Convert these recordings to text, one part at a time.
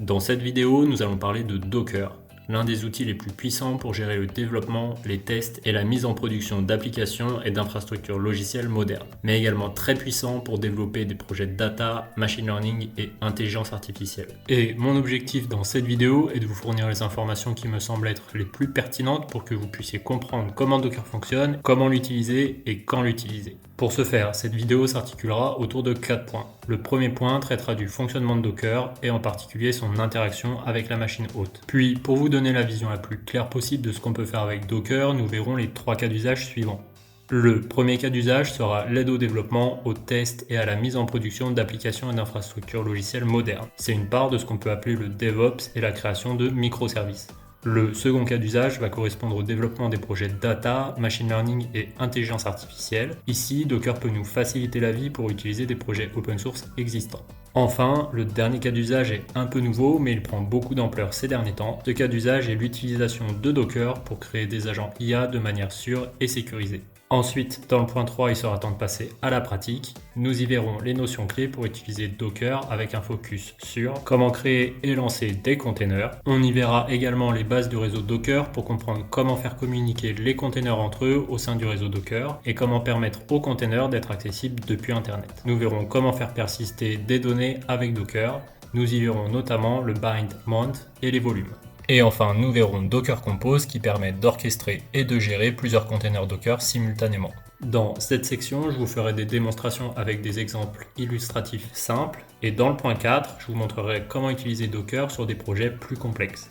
Dans cette vidéo, nous allons parler de Docker, l'un des outils les plus puissants pour gérer le développement, les tests et la mise en production d'applications et d'infrastructures logicielles modernes, mais également très puissant pour développer des projets de data, machine learning et intelligence artificielle. Et mon objectif dans cette vidéo est de vous fournir les informations qui me semblent être les plus pertinentes pour que vous puissiez comprendre comment Docker fonctionne, comment l'utiliser et quand l'utiliser. Pour ce faire, cette vidéo s'articulera autour de 4 points. Le premier point traitera du fonctionnement de Docker et en particulier son interaction avec la machine hôte. Puis, pour vous donner la vision la plus claire possible de ce qu'on peut faire avec Docker, nous verrons les 3 cas d'usage suivants. Le premier cas d'usage sera l'aide au développement, au test et à la mise en production d'applications et d'infrastructures logicielles modernes. C'est une part de ce qu'on peut appeler le DevOps et la création de microservices. Le second cas d'usage va correspondre au développement des projets de data, machine learning et intelligence artificielle. Ici, Docker peut nous faciliter la vie pour utiliser des projets open source existants. Enfin, le dernier cas d'usage est un peu nouveau, mais il prend beaucoup d'ampleur ces derniers temps. Ce cas d'usage est l'utilisation de Docker pour créer des agents IA de manière sûre et sécurisée. Ensuite, dans le point 3, il sera temps de passer à la pratique. Nous y verrons les notions clés pour utiliser Docker avec un focus sur comment créer et lancer des containers. On y verra également les bases du réseau Docker pour comprendre comment faire communiquer les containers entre eux au sein du réseau Docker et comment permettre aux containers d'être accessibles depuis Internet. Nous verrons comment faire persister des données avec Docker. Nous y verrons notamment le bind mount et les volumes. Et enfin, nous verrons Docker Compose qui permet d'orchestrer et de gérer plusieurs containers Docker simultanément. Dans cette section, je vous ferai des démonstrations avec des exemples illustratifs simples et dans le point 4, je vous montrerai comment utiliser Docker sur des projets plus complexes.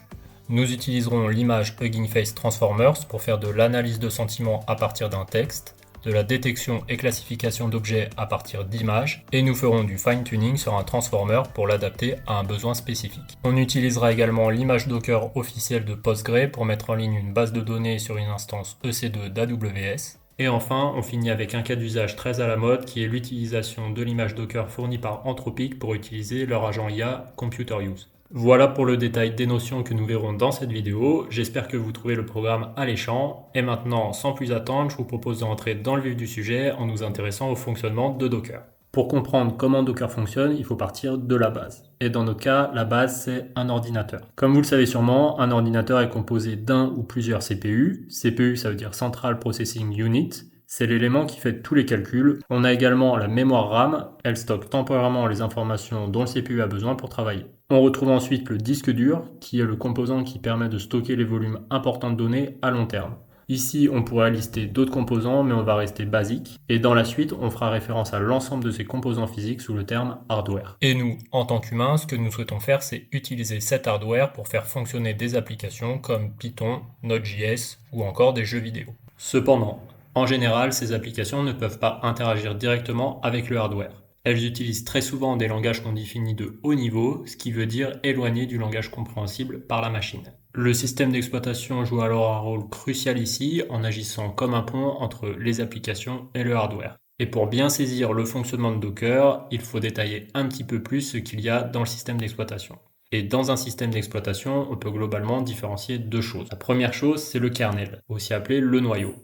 Nous utiliserons l'image Hugging Face Transformers pour faire de l'analyse de sentiments à partir d'un texte, de la détection et classification d'objets à partir d'images, et nous ferons du fine-tuning sur un transformer pour l'adapter à un besoin spécifique. On utilisera également l'image Docker officielle de Postgre pour mettre en ligne une base de données sur une instance EC2 d'AWS. Et enfin, on finit avec un cas d'usage très à la mode qui est l'utilisation de l'image Docker fournie par Anthropic pour utiliser leur agent IA Computer Use. Voilà pour le détail des notions que nous verrons dans cette vidéo. J'espère que vous trouvez le programme alléchant. Et maintenant, sans plus attendre, je vous propose de rentrer dans le vif du sujet en nous intéressant au fonctionnement de Docker. Pour comprendre comment Docker fonctionne, il faut partir de la base. Et dans notre cas, la base, c'est un ordinateur. Comme vous le savez sûrement, un ordinateur est composé d'un ou plusieurs CPU. CPU, ça veut dire Central Processing Unit. C'est l'élément qui fait tous les calculs. On a également la mémoire RAM. Elle stocke temporairement les informations dont le CPU a besoin pour travailler. On retrouve ensuite le disque dur, qui est le composant qui permet de stocker les volumes importants de données à long terme. Ici, on pourrait lister d'autres composants, mais on va rester basique. Et dans la suite, on fera référence à l'ensemble de ces composants physiques sous le terme hardware. Et nous, en tant qu'humains, ce que nous souhaitons faire, c'est utiliser cet hardware pour faire fonctionner des applications comme Python, Node.js ou encore des jeux vidéo. Cependant, en général, ces applications ne peuvent pas interagir directement avec le hardware. Elles utilisent très souvent des langages qu'on définit de haut niveau, ce qui veut dire éloignés du langage compréhensible par la machine. Le système d'exploitation joue alors un rôle crucial ici en agissant comme un pont entre les applications et le hardware. Et pour bien saisir le fonctionnement de Docker, il faut détailler un petit peu plus ce qu'il y a dans le système d'exploitation. Et dans un système d'exploitation, on peut globalement différencier deux choses. La première chose, c'est le kernel, aussi appelé le noyau.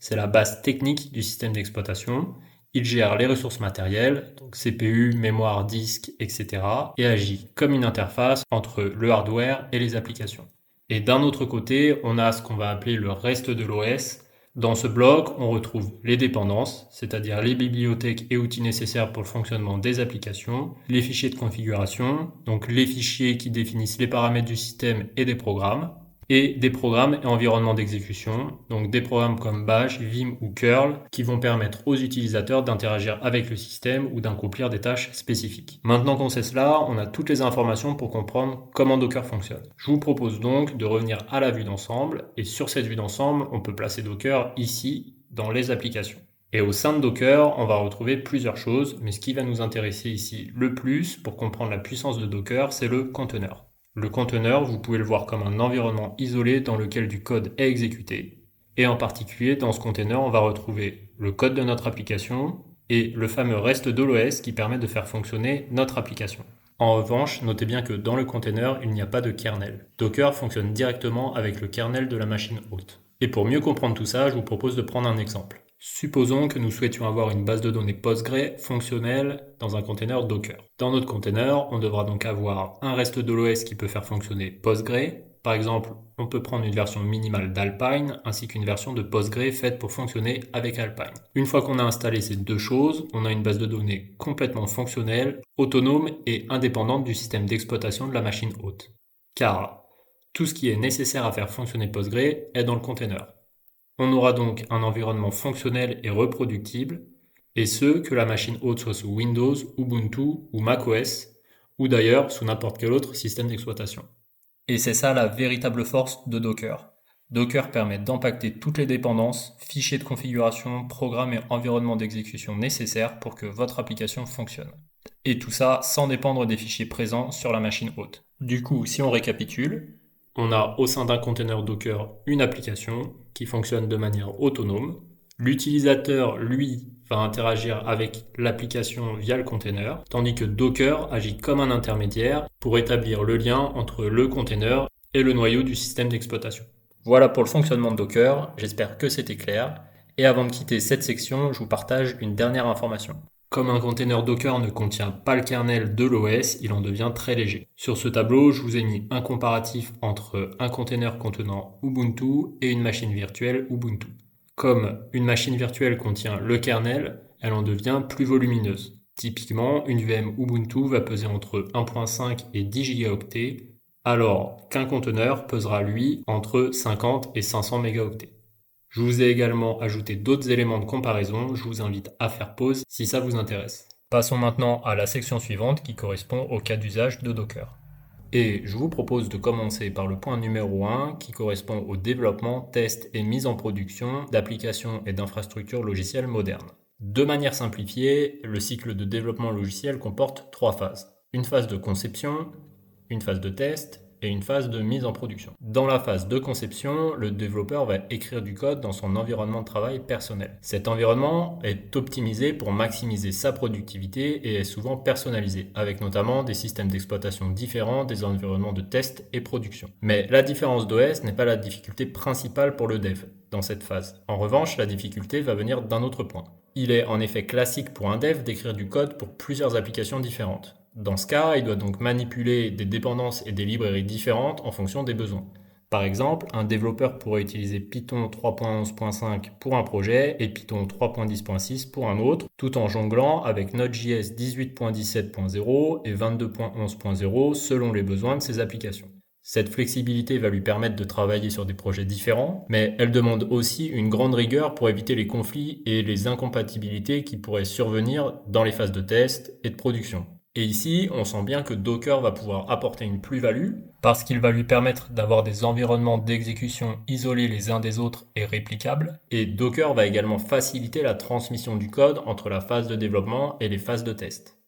C'est la base technique du système d'exploitation. Il gère les ressources matérielles, donc CPU, mémoire, disque, etc. et agit comme une interface entre le hardware et les applications. Et d'un autre côté, on a ce qu'on va appeler le reste de l'OS. Dans ce bloc, on retrouve les dépendances, c'est-à-dire les bibliothèques et outils nécessaires pour le fonctionnement des applications, les fichiers de configuration, donc les fichiers qui définissent les paramètres du système et des programmes, et des programmes et environnements d'exécution, donc des programmes comme Bash, Vim ou curl, qui vont permettre aux utilisateurs d'interagir avec le système ou d'accomplir des tâches spécifiques. Maintenant qu'on sait cela, on a toutes les informations pour comprendre comment Docker fonctionne. Je vous propose donc de revenir à la vue d'ensemble, et sur cette vue d'ensemble, on peut placer Docker ici, dans les applications. Et au sein de Docker, on va retrouver plusieurs choses, mais ce qui va nous intéresser ici le plus pour comprendre la puissance de Docker, c'est le conteneur. Le conteneur, vous pouvez le voir comme un environnement isolé dans lequel du code est exécuté. Et en particulier, dans ce conteneur, on va retrouver le code de notre application et le fameux reste de l'OS qui permet de faire fonctionner notre application. En revanche, notez bien que dans le conteneur, il n'y a pas de kernel. Docker fonctionne directement avec le kernel de la machine hôte. Et pour mieux comprendre tout ça, je vous propose de prendre un exemple. Supposons que nous souhaitions avoir une base de données Postgre fonctionnelle dans un container Docker. Dans notre container, on devra donc avoir un reste de l'OS qui peut faire fonctionner Postgre. Par exemple, on peut prendre une version minimale d'Alpine ainsi qu'une version de Postgre faite pour fonctionner avec Alpine. Une fois qu'on a installé ces deux choses, on a une base de données complètement fonctionnelle, autonome et indépendante du système d'exploitation de la machine hôte. Car tout ce qui est nécessaire à faire fonctionner Postgre est dans le container. On aura donc un environnement fonctionnel et reproductible, et ce, que la machine hôte soit sous Windows, Ubuntu ou macOS, ou d'ailleurs sous n'importe quel autre système d'exploitation. Et c'est ça la véritable force de Docker. Docker permet d'empacter toutes les dépendances, fichiers de configuration, programmes et environnements d'exécution nécessaires pour que votre application fonctionne. Et tout ça sans dépendre des fichiers présents sur la machine hôte. Du coup, si on récapitule, on a au sein d'un container Docker une application qui fonctionne de manière autonome. L'utilisateur, lui, va interagir avec l'application via le container, tandis que Docker agit comme un intermédiaire pour établir le lien entre le container et le noyau du système d'exploitation. Voilà pour le fonctionnement de Docker, j'espère que c'était clair. Et avant de quitter cette section, je vous partage une dernière information. Comme un container Docker ne contient pas le kernel de l'OS, il en devient très léger. Sur ce tableau, je vous ai mis un comparatif entre un container contenant Ubuntu et une machine virtuelle Ubuntu. Comme une machine virtuelle contient le kernel, elle en devient plus volumineuse. Typiquement, une VM Ubuntu va peser entre 1.5 et 10 gigaoctets, alors qu'un conteneur pesera lui entre 50 et 500 mégaoctets. Je vous ai également ajouté d'autres éléments de comparaison, je vous invite à faire pause si ça vous intéresse. Passons maintenant à la section suivante qui correspond au cas d'usage de Docker. Et je vous propose de commencer par le point numéro 1 qui correspond au développement, test et mise en production d'applications et d'infrastructures logicielles modernes. De manière simplifiée, le cycle de développement logiciel comporte 3 phases. Une phase de conception, une phase de test et une phase de mise en production. Dans la phase de conception, le développeur va écrire du code dans son environnement de travail personnel. Cet environnement est optimisé pour maximiser sa productivité et est souvent personnalisé, avec notamment des systèmes d'exploitation différents des environnements de test et production. Mais la différence d'OS n'est pas la difficulté principale pour le dev dans cette phase. En revanche, la difficulté va venir d'un autre point. Il est en effet classique pour un dev d'écrire du code pour plusieurs applications différentes. Dans ce cas, il doit donc manipuler des dépendances et des librairies différentes en fonction des besoins. Par exemple, un développeur pourrait utiliser Python 3.11.5 pour un projet et Python 3.10.6 pour un autre, tout en jonglant avec Node.js 18.17.0 et 22.11.0 selon les besoins de ses applications. Cette flexibilité va lui permettre de travailler sur des projets différents, mais elle demande aussi une grande rigueur pour éviter les conflits et les incompatibilités qui pourraient survenir dans les phases de test et de production. Et ici, on sent bien que Docker va pouvoir apporter une plus-value parce qu'il va lui permettre d'avoir des environnements d'exécution isolés les uns des autres et réplicables. Et Docker va également faciliter la transmission du code entre la phase de développement et les phases de test.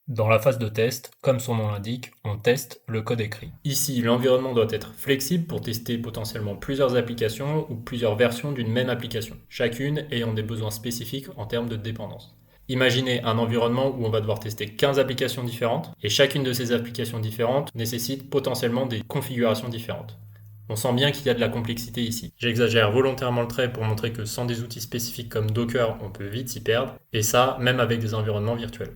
Dans la phase de test, comme son nom l'indique, on teste le code écrit. Ici, l'environnement doit être flexible pour tester potentiellement plusieurs applications ou plusieurs versions d'une même application, chacune ayant des besoins spécifiques en termes de dépendance. Imaginez un environnement où on va devoir tester 15 applications différentes et chacune de ces applications différentes nécessite potentiellement des configurations différentes. On sent bien qu'il y a de la complexité ici. J'exagère volontairement le trait pour montrer que sans des outils spécifiques comme Docker, on peut vite s'y perdre, et ça même avec des environnements virtuels.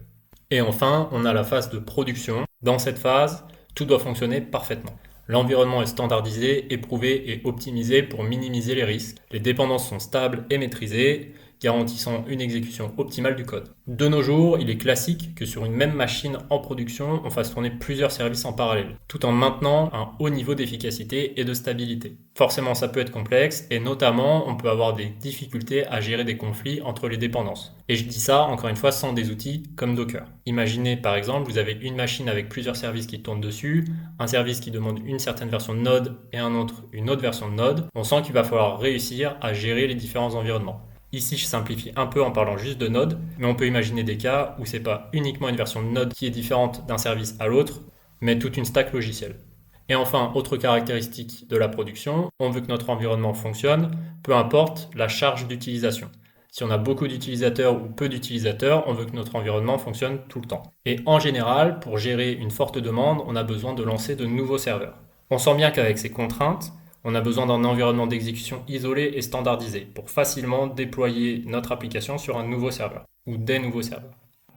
Et enfin, on a la phase de production. Dans cette phase, tout doit fonctionner parfaitement. L'environnement est standardisé, éprouvé et optimisé pour minimiser les risques. Les dépendances sont stables et maîtrisées, garantissant une exécution optimale du code. De nos jours, il est classique que sur une même machine en production, on fasse tourner plusieurs services en parallèle, tout en maintenant un haut niveau d'efficacité et de stabilité. Forcément, ça peut être complexe, et notamment, on peut avoir des difficultés à gérer des conflits entre les dépendances. Et je dis ça, encore une fois, sans des outils comme Docker. Imaginez, par exemple, vous avez une machine avec plusieurs services qui tournent dessus, un service qui demande une certaine version de Node et un autre une autre version de Node. On sent qu'il va falloir réussir à gérer les différents environnements. Ici, je simplifie un peu en parlant juste de Node, mais on peut imaginer des cas où c'est pas uniquement une version de Node qui est différente d'un service à l'autre, mais toute une stack logicielle. Et enfin, autre caractéristique de la production, on veut que notre environnement fonctionne, peu importe la charge d'utilisation. Si on a beaucoup d'utilisateurs ou peu d'utilisateurs, on veut que notre environnement fonctionne tout le temps. Et en général, pour gérer une forte demande, on a besoin de lancer de nouveaux serveurs. On sent bien qu'avec ces contraintes, On a besoin d'un environnement d'exécution isolé et standardisé pour facilement déployer notre application sur un nouveau serveur ou des nouveaux serveurs.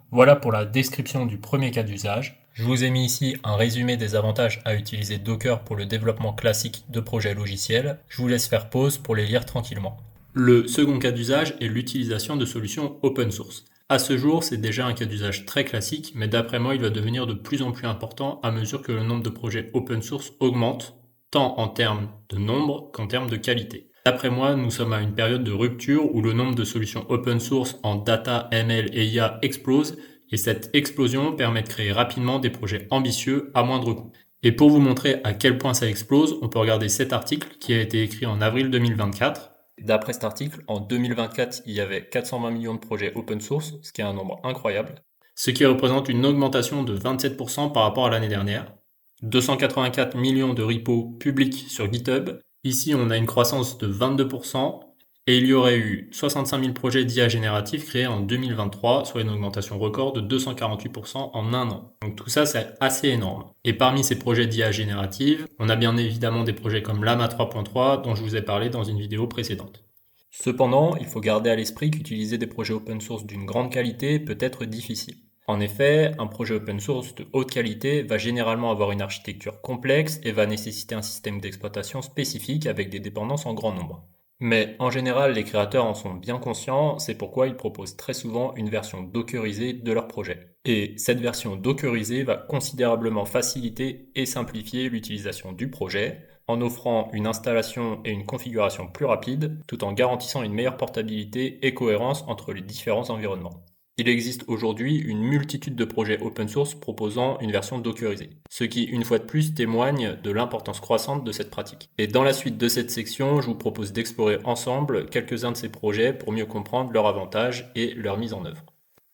Voilà pour la description du premier cas d'usage. Je vous ai mis ici un résumé des avantages à utiliser Docker pour le développement classique de projets logiciels. Je vous laisse faire pause pour les lire tranquillement. Le second cas d'usage est l'utilisation de solutions open source. À ce jour, c'est déjà un cas d'usage très classique, mais d'après moi, il va devenir de plus en plus important à mesure que le nombre de projets open source augmente, tant en termes de nombre qu'en termes de qualité. D'après moi, nous sommes à une période de rupture où le nombre de solutions open source en data, ML et IA explose, et cette explosion permet de créer rapidement des projets ambitieux à moindre coût. Et pour vous montrer à quel point ça explose, on peut regarder cet article qui a été écrit en avril 2024. D'après cet article, en 2024, il y avait 420 millions de projets open source, ce qui est un nombre incroyable, ce qui représente une augmentation de 27% par rapport à l'année dernière. 284 millions de repos publics sur GitHub. Ici, on a une croissance de 22%. Et il y aurait eu 65 000 projets d'IA génératifs créés en 2023, soit une augmentation record de 248% en un an. Donc tout ça, c'est assez énorme. Et parmi ces projets d'IA générative, on a bien évidemment des projets comme Llama 3.3 dont je vous ai parlé dans une vidéo précédente. Cependant, il faut garder à l'esprit qu'utiliser des projets open source d'une grande qualité peut être difficile. En effet, un projet open source de haute qualité va généralement avoir une architecture complexe et va nécessiter un système d'exploitation spécifique avec des dépendances en grand nombre. Mais en général, les créateurs en sont bien conscients, c'est pourquoi ils proposent très souvent une version dockerisée de leur projet. Et cette version dockerisée va considérablement faciliter et simplifier l'utilisation du projet, en offrant une installation et une configuration plus rapides, tout en garantissant une meilleure portabilité et cohérence entre les différents environnements. Il existe aujourd'hui une multitude de projets open source proposant une version dockerisée, ce qui, une fois de plus, témoigne de l'importance croissante de cette pratique. Et dans la suite de cette section, je vous propose d'explorer ensemble quelques-uns de ces projets pour mieux comprendre leurs avantages et leur mise en œuvre.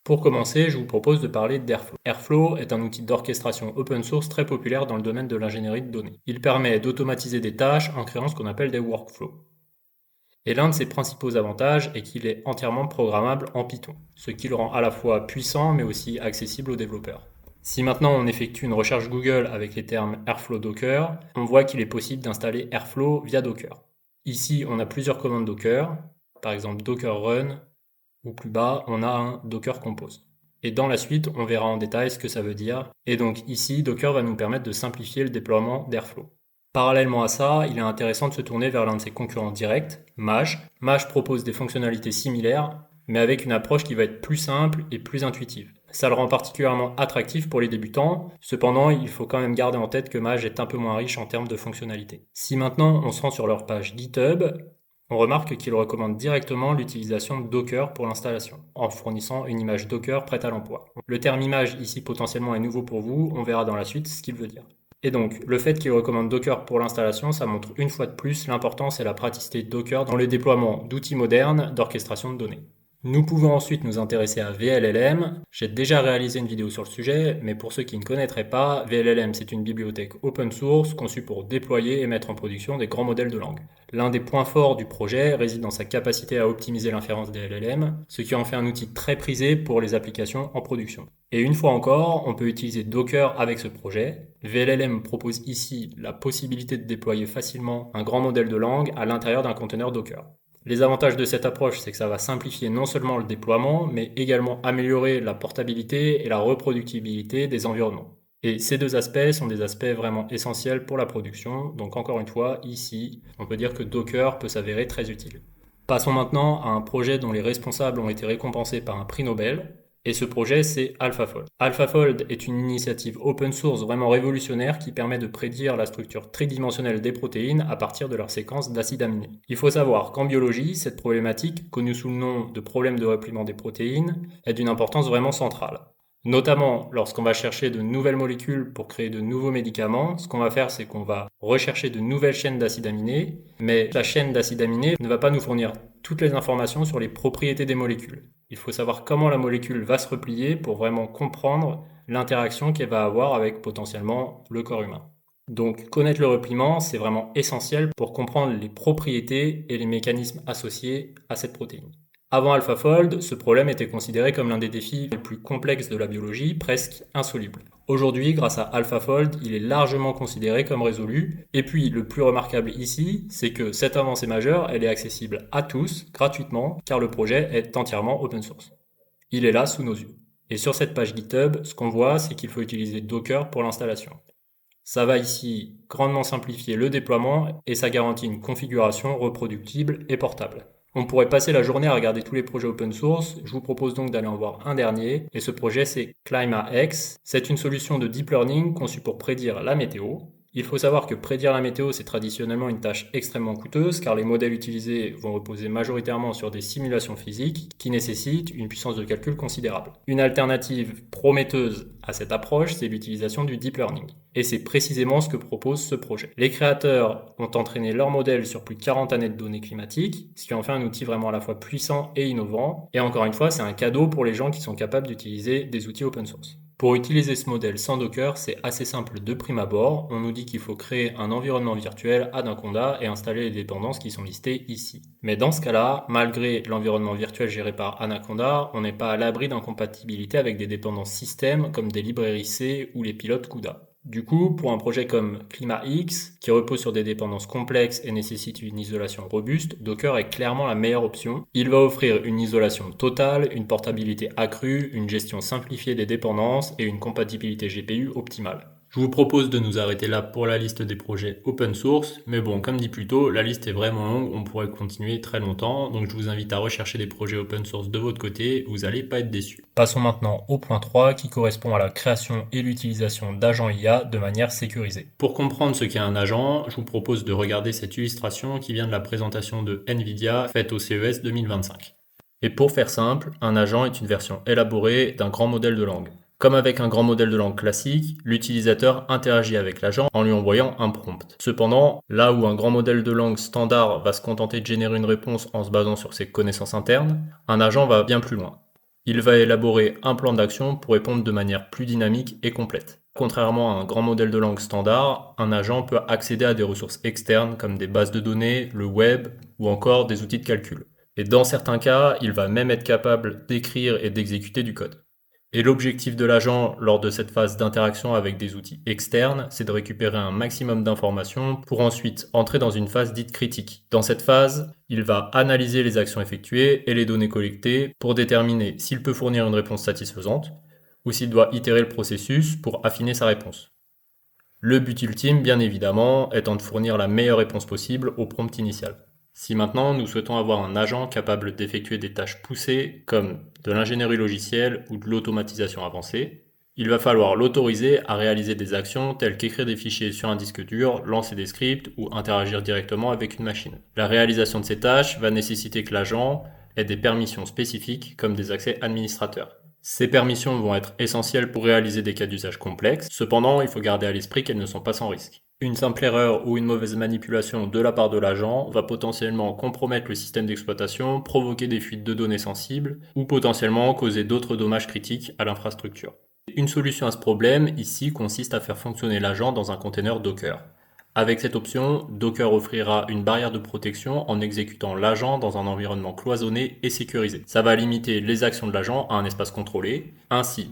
Pour commencer, je vous propose de parler d'Airflow. Airflow est un outil d'orchestration open source très populaire dans le domaine de l'ingénierie de données. Il permet d'automatiser des tâches en créant ce qu'on appelle des workflows. Et l'un de ses principaux avantages est qu'il est entièrement programmable en Python, ce qui le rend à la fois puissant mais aussi accessible aux développeurs. Si maintenant on effectue une recherche Google avec les termes Airflow Docker, on voit qu'il est possible d'installer Airflow via Docker. Ici, on a plusieurs commandes Docker, par exemple Docker Run, ou plus bas, on a un Docker Compose. Et dans la suite, on verra en détail ce que ça veut dire. Et donc ici, Docker va nous permettre de simplifier le déploiement d'Airflow. Parallèlement à ça, il est intéressant de se tourner vers l'un de ses concurrents directs, Maj. Maj propose des fonctionnalités similaires, mais avec une approche qui va être plus simple et plus intuitive. Ça le rend particulièrement attractif pour les débutants, cependant il faut quand même garder en tête que Maj est un peu moins riche en termes de fonctionnalités. Si maintenant on se rend sur leur page GitHub, on remarque qu'ils recommandent directement l'utilisation de Docker pour l'installation, en fournissant une image Docker prête à l'emploi. Le terme image ici potentiellement est nouveau pour vous, on verra dans la suite ce qu'il veut dire. Et donc, le fait qu'il recommande Docker pour l'installation, ça montre une fois de plus l'importance et la praticité de Docker dans le déploiement d'outils modernes d'orchestration de données. Nous pouvons ensuite nous intéresser à VLLM. J'ai déjà réalisé une vidéo sur le sujet, mais pour ceux qui ne connaîtraient pas, VLLM c'est une bibliothèque open source conçue pour déployer et mettre en production des grands modèles de langue. L'un des points forts du projet réside dans sa capacité à optimiser l'inférence des LLM, ce qui en fait un outil très prisé pour les applications en production. Et une fois encore, on peut utiliser Docker avec ce projet. VLLM propose ici la possibilité de déployer facilement un grand modèle de langue à l'intérieur d'un conteneur Docker. Les avantages de cette approche, c'est que ça va simplifier non seulement le déploiement, mais également améliorer la portabilité et la reproductibilité des environnements. Et ces deux aspects sont des aspects vraiment essentiels pour la production. Donc encore une fois, ici, on peut dire que Docker peut s'avérer très utile. Passons maintenant à un projet dont les responsables ont été récompensés par un prix Nobel. Et ce projet, c'est AlphaFold. AlphaFold est une initiative open source vraiment révolutionnaire qui permet de prédire la structure tridimensionnelle des protéines à partir de leur séquence d'acides aminés. Il faut savoir qu'en biologie, cette problématique, connue sous le nom de problème de repliement des protéines, est d'une importance vraiment centrale. Notamment lorsqu'on va chercher de nouvelles molécules pour créer de nouveaux médicaments, ce qu'on va faire, c'est qu'on va rechercher de nouvelles chaînes d'acides aminés, mais la chaîne d'acides aminés ne va pas nous fournir toutes les informations sur les propriétés des molécules. Il faut savoir comment la molécule va se replier pour vraiment comprendre l'interaction qu'elle va avoir avec potentiellement le corps humain. Donc connaître le repliement, c'est vraiment essentiel pour comprendre les propriétés et les mécanismes associés à cette protéine. Avant AlphaFold, ce problème était considéré comme l'un des défis les plus complexes de la biologie, presque insoluble. Aujourd'hui, grâce à AlphaFold, il est largement considéré comme résolu. Et puis, le plus remarquable ici, c'est que cette avancée majeure, elle est accessible à tous, gratuitement, car le projet est entièrement open source. Il est là sous nos yeux. Et sur cette page GitHub, ce qu'on voit, c'est qu'il faut utiliser Docker pour l'installation. Ça va ici grandement simplifier le déploiement et ça garantit une configuration reproductible et portable. On pourrait passer la journée à regarder tous les projets open source, je vous propose donc d'aller en voir un dernier, et ce projet c'est ClimaX. C'est une solution de deep learning conçue pour prédire la météo. Il faut savoir que prédire la météo, c'est traditionnellement une tâche extrêmement coûteuse car les modèles utilisés vont reposer majoritairement sur des simulations physiques qui nécessitent une puissance de calcul considérable. Une alternative prometteuse à cette approche, c'est l'utilisation du deep learning. Et c'est précisément ce que propose ce projet. Les créateurs ont entraîné leur modèle sur plus de 40 années de données climatiques, ce qui en fait un outil vraiment à la fois puissant et innovant. Et encore une fois, c'est un cadeau pour les gens qui sont capables d'utiliser des outils open source. Pour utiliser ce modèle sans Docker, c'est assez simple de prime abord. On nous dit qu'il faut créer un environnement virtuel Anaconda et installer les dépendances qui sont listées ici. Mais dans ce cas-là, malgré l'environnement virtuel géré par Anaconda, on n'est pas à l'abri d'incompatibilité avec des dépendances système comme des librairies C ou les pilotes CUDA. Du coup, pour un projet comme ClimaX, qui repose sur des dépendances complexes et nécessite une isolation robuste, Docker est clairement la meilleure option. Il va offrir une isolation totale, une portabilité accrue, une gestion simplifiée des dépendances et une compatibilité GPU optimale. Je vous propose de nous arrêter là pour la liste des projets open source, mais bon, comme dit plus tôt, la liste est vraiment longue, on pourrait continuer très longtemps, donc je vous invite à rechercher des projets open source de votre côté, vous n'allez pas être déçus. Passons maintenant au point 3 qui correspond à la création et l'utilisation d'agents IA de manière sécurisée. Pour comprendre ce qu'est un agent, je vous propose de regarder cette illustration qui vient de la présentation de NVIDIA faite au CES 2025. Et pour faire simple, un agent est une version élaborée d'un grand modèle de langue. Comme avec un grand modèle de langue classique, l'utilisateur interagit avec l'agent en lui envoyant un prompt. Cependant, là où un grand modèle de langue standard va se contenter de générer une réponse en se basant sur ses connaissances internes, un agent va bien plus loin. Il va élaborer un plan d'action pour répondre de manière plus dynamique et complète. Contrairement à un grand modèle de langue standard, un agent peut accéder à des ressources externes comme des bases de données, le web ou encore des outils de calcul. Et dans certains cas, il va même être capable d'écrire et d'exécuter du code. Et l'objectif de l'agent lors de cette phase d'interaction avec des outils externes, c'est de récupérer un maximum d'informations pour ensuite entrer dans une phase dite critique. Dans cette phase, il va analyser les actions effectuées et les données collectées pour déterminer s'il peut fournir une réponse satisfaisante ou s'il doit itérer le processus pour affiner sa réponse. Le but ultime, bien évidemment, étant de fournir la meilleure réponse possible au prompt initial. Si maintenant nous souhaitons avoir un agent capable d'effectuer des tâches poussées comme de l'ingénierie logicielle ou de l'automatisation avancée, il va falloir l'autoriser à réaliser des actions telles qu'écrire des fichiers sur un disque dur, lancer des scripts ou interagir directement avec une machine. La réalisation de ces tâches va nécessiter que l'agent ait des permissions spécifiques comme des accès administrateurs. Ces permissions vont être essentielles pour réaliser des cas d'usage complexes, cependant il faut garder à l'esprit qu'elles ne sont pas sans risque. Une simple erreur ou une mauvaise manipulation de la part de l'agent va potentiellement compromettre le système d'exploitation, provoquer des fuites de données sensibles ou potentiellement causer d'autres dommages critiques à l'infrastructure. Une solution à ce problème ici consiste à faire fonctionner l'agent dans un container Docker. Avec cette option, Docker offrira une barrière de protection en exécutant l'agent dans un environnement cloisonné et sécurisé. Ça va limiter les actions de l'agent à un espace contrôlé. Ainsi,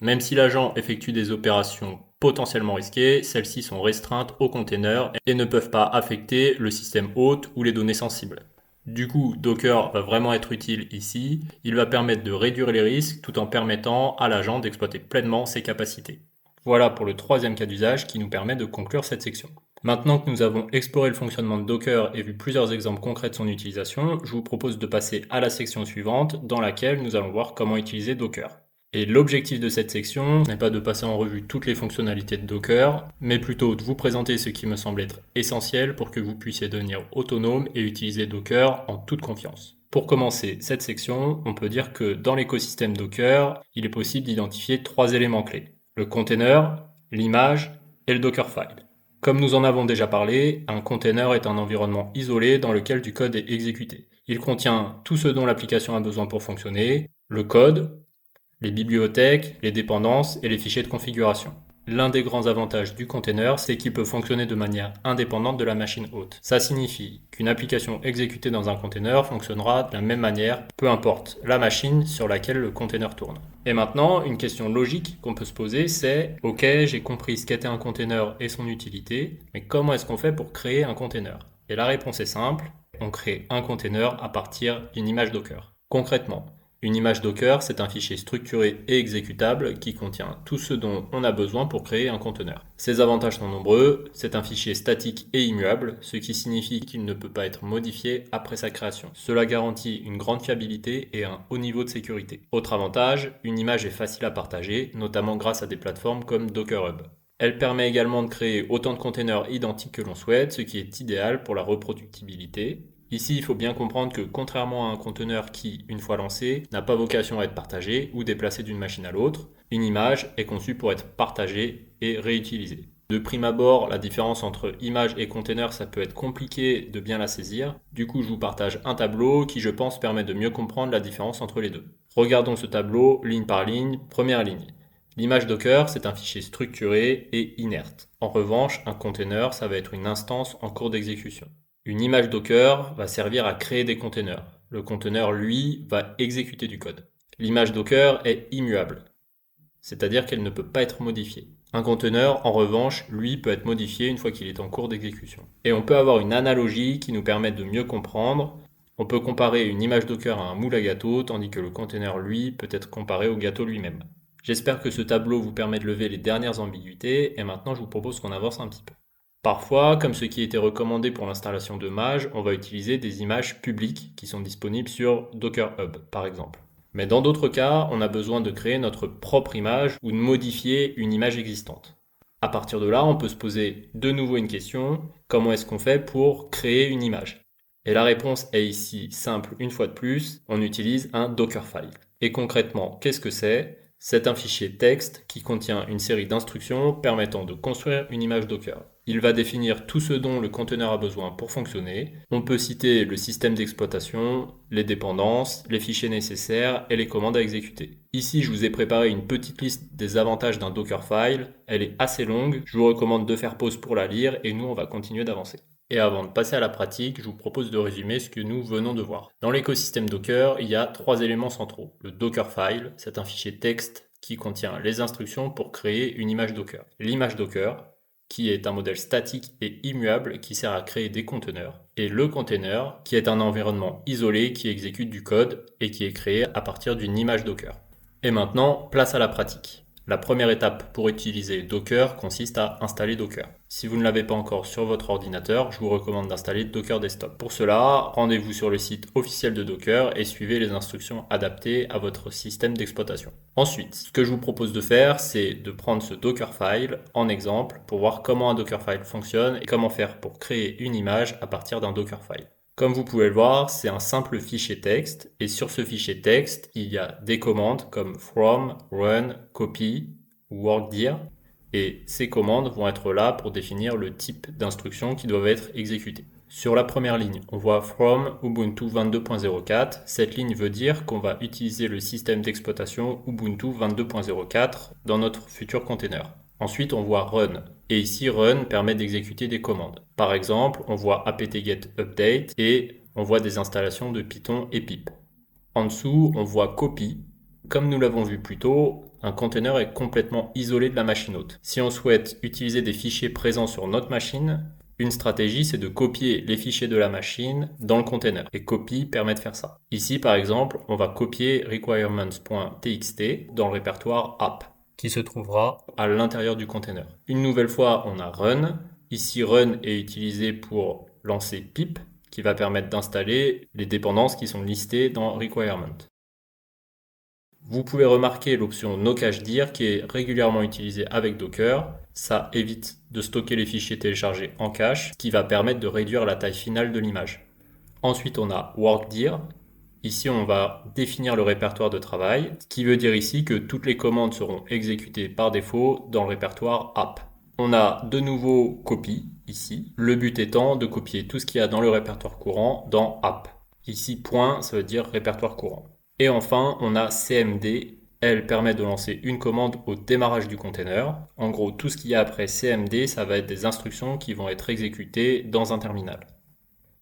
même si l'agent effectue des opérations potentiellement risquées, celles-ci sont restreintes au container et ne peuvent pas affecter le système hôte ou les données sensibles. Du coup, Docker va vraiment être utile ici. Il va permettre de réduire les risques tout en permettant à l'agent d'exploiter pleinement ses capacités. Voilà pour le troisième cas d'usage qui nous permet de conclure cette section. Maintenant que nous avons exploré le fonctionnement de Docker et vu plusieurs exemples concrets de son utilisation, je vous propose de passer à la section suivante dans laquelle nous allons voir comment utiliser Docker. Et l'objectif de cette section n'est pas de passer en revue toutes les fonctionnalités de Docker, mais plutôt de vous présenter ce qui me semble être essentiel pour que vous puissiez devenir autonome et utiliser Docker en toute confiance. Pour commencer cette section, on peut dire que dans l'écosystème Docker, il est possible d'identifier 3 éléments clés: le container, l'image et le Dockerfile. Comme nous en avons déjà parlé, un container est un environnement isolé dans lequel du code est exécuté. Il contient tout ce dont l'application a besoin pour fonctionner: le code, les bibliothèques, les dépendances et les fichiers de configuration. L'un des grands avantages du container, c'est qu'il peut fonctionner de manière indépendante de la machine hôte. Ça signifie qu'une application exécutée dans un container fonctionnera de la même manière, peu importe la machine sur laquelle le container tourne. Et maintenant, une question logique qu'on peut se poser, c'est « Ok, j'ai compris ce qu'était un container et son utilité, mais comment est-ce qu'on fait pour créer un container ?» Et la réponse est simple, on crée un container à partir d'une image Docker. Concrètement, une image Docker, c'est un fichier structuré et exécutable qui contient tout ce dont on a besoin pour créer un conteneur. Ses avantages sont nombreux, c'est un fichier statique et immuable, ce qui signifie qu'il ne peut pas être modifié après sa création. Cela garantit une grande fiabilité et un haut niveau de sécurité. Autre avantage, une image est facile à partager, notamment grâce à des plateformes comme Docker Hub. Elle permet également de créer autant de containers identiques que l'on souhaite, ce qui est idéal pour la reproductibilité. Ici, il faut bien comprendre que contrairement à un conteneur qui, une fois lancé, n'a pas vocation à être partagé ou déplacé d'une machine à l'autre, une image est conçue pour être partagée et réutilisée. De prime abord, la différence entre image et conteneur, ça peut être compliqué de bien la saisir. Du coup, je vous partage un tableau qui, je pense, permet de mieux comprendre la différence entre les deux. Regardons ce tableau ligne par ligne. Première ligne. L'image Docker, c'est un fichier structuré et inerte. En revanche, un conteneur, ça va être une instance en cours d'exécution. Une image Docker va servir à créer des conteneurs. Le conteneur, lui, va exécuter du code. L'image Docker est immuable, c'est-à-dire qu'elle ne peut pas être modifiée. Un conteneur, en revanche, lui, peut être modifié une fois qu'il est en cours d'exécution. Et on peut avoir une analogie qui nous permet de mieux comprendre. On peut comparer une image Docker à un moule à gâteau, tandis que le conteneur, lui, peut être comparé au gâteau lui-même. J'espère que ce tableau vous permet de lever les dernières ambiguïtés, et maintenant je vous propose qu'on avance un petit peu. Parfois, comme ce qui était recommandé pour l'installation de Maj, on va utiliser des images publiques qui sont disponibles sur Docker Hub, par exemple. Mais dans d'autres cas, on a besoin de créer notre propre image ou de modifier une image existante. À partir de là, on peut se poser de nouveau une question, comment est-ce qu'on fait pour créer une image? Et la réponse est ici simple une fois de plus, on utilise un Dockerfile. Et concrètement, qu'est-ce que c'est? C'est un fichier texte qui contient une série d'instructions permettant de construire une image Docker. Il va définir tout ce dont le conteneur a besoin pour fonctionner. On peut citer le système d'exploitation, les dépendances, les fichiers nécessaires et les commandes à exécuter. Ici, je vous ai préparé une petite liste des avantages d'un Dockerfile. Elle est assez longue, je vous recommande de faire pause pour la lire et nous, on va continuer d'avancer. Et avant de passer à la pratique, je vous propose de résumer ce que nous venons de voir. Dans l'écosystème Docker, il y a 3 éléments centraux. Le Dockerfile, c'est un fichier texte qui contient les instructions pour créer une image Docker. L'image Docker, qui est un modèle statique et immuable qui sert à créer des conteneurs. Et le container, qui est un environnement isolé qui exécute du code et qui est créé à partir d'une image Docker. Et maintenant, place à la pratique. La première étape pour utiliser Docker consiste à installer Docker. Si vous ne l'avez pas encore sur votre ordinateur, je vous recommande d'installer Docker Desktop. Pour cela, rendez-vous sur le site officiel de Docker et suivez les instructions adaptées à votre système d'exploitation. Ensuite, ce que je vous propose de faire, c'est de prendre ce Dockerfile en exemple pour voir comment un Dockerfile fonctionne et comment faire pour créer une image à partir d'un Dockerfile. Comme vous pouvez le voir, c'est un simple fichier texte et sur ce fichier texte, il y a des commandes comme from, run, copy ou workdir et ces commandes vont être là pour définir le type d'instructions qui doivent être exécutées. Sur la première ligne, on voit from Ubuntu 22.04. Cette ligne veut dire qu'on va utiliser le système d'exploitation Ubuntu 22.04 dans notre futur container. Ensuite, on voit run. Et ici, run permet d'exécuter des commandes. Par exemple, on voit apt-get update et on voit des installations de Python et pip. En dessous, on voit copy. Comme nous l'avons vu plus tôt, un container est complètement isolé de la machine hôte. Si on souhaite utiliser des fichiers présents sur notre machine, une stratégie, c'est de copier les fichiers de la machine dans le container. Et copy permet de faire ça. Ici, par exemple, on va copier requirements.txt dans le répertoire app, qui se trouvera à l'intérieur du container. Une nouvelle fois, on a run. Ici, run est utilisé pour lancer pip, qui va permettre d'installer les dépendances qui sont listées dans requirement. Vous pouvez remarquer l'option no cache dir qui est régulièrement utilisée avec Docker. Ça évite de stocker les fichiers téléchargés en cache, ce qui va permettre de réduire la taille finale de l'image. Ensuite, on a workdir. Ici, on va définir le répertoire de travail, ce qui veut dire ici que toutes les commandes seront exécutées par défaut dans le répertoire app. On a de nouveau copy ici, le but étant de copier tout ce qu'il y a dans le répertoire courant dans app. Ici, point, ça veut dire répertoire courant. Et enfin, on a cmd elle permet de lancer une commande au démarrage du container. En gros, tout ce qu'il y a après cmd, ça va être des instructions qui vont être exécutées dans un terminal.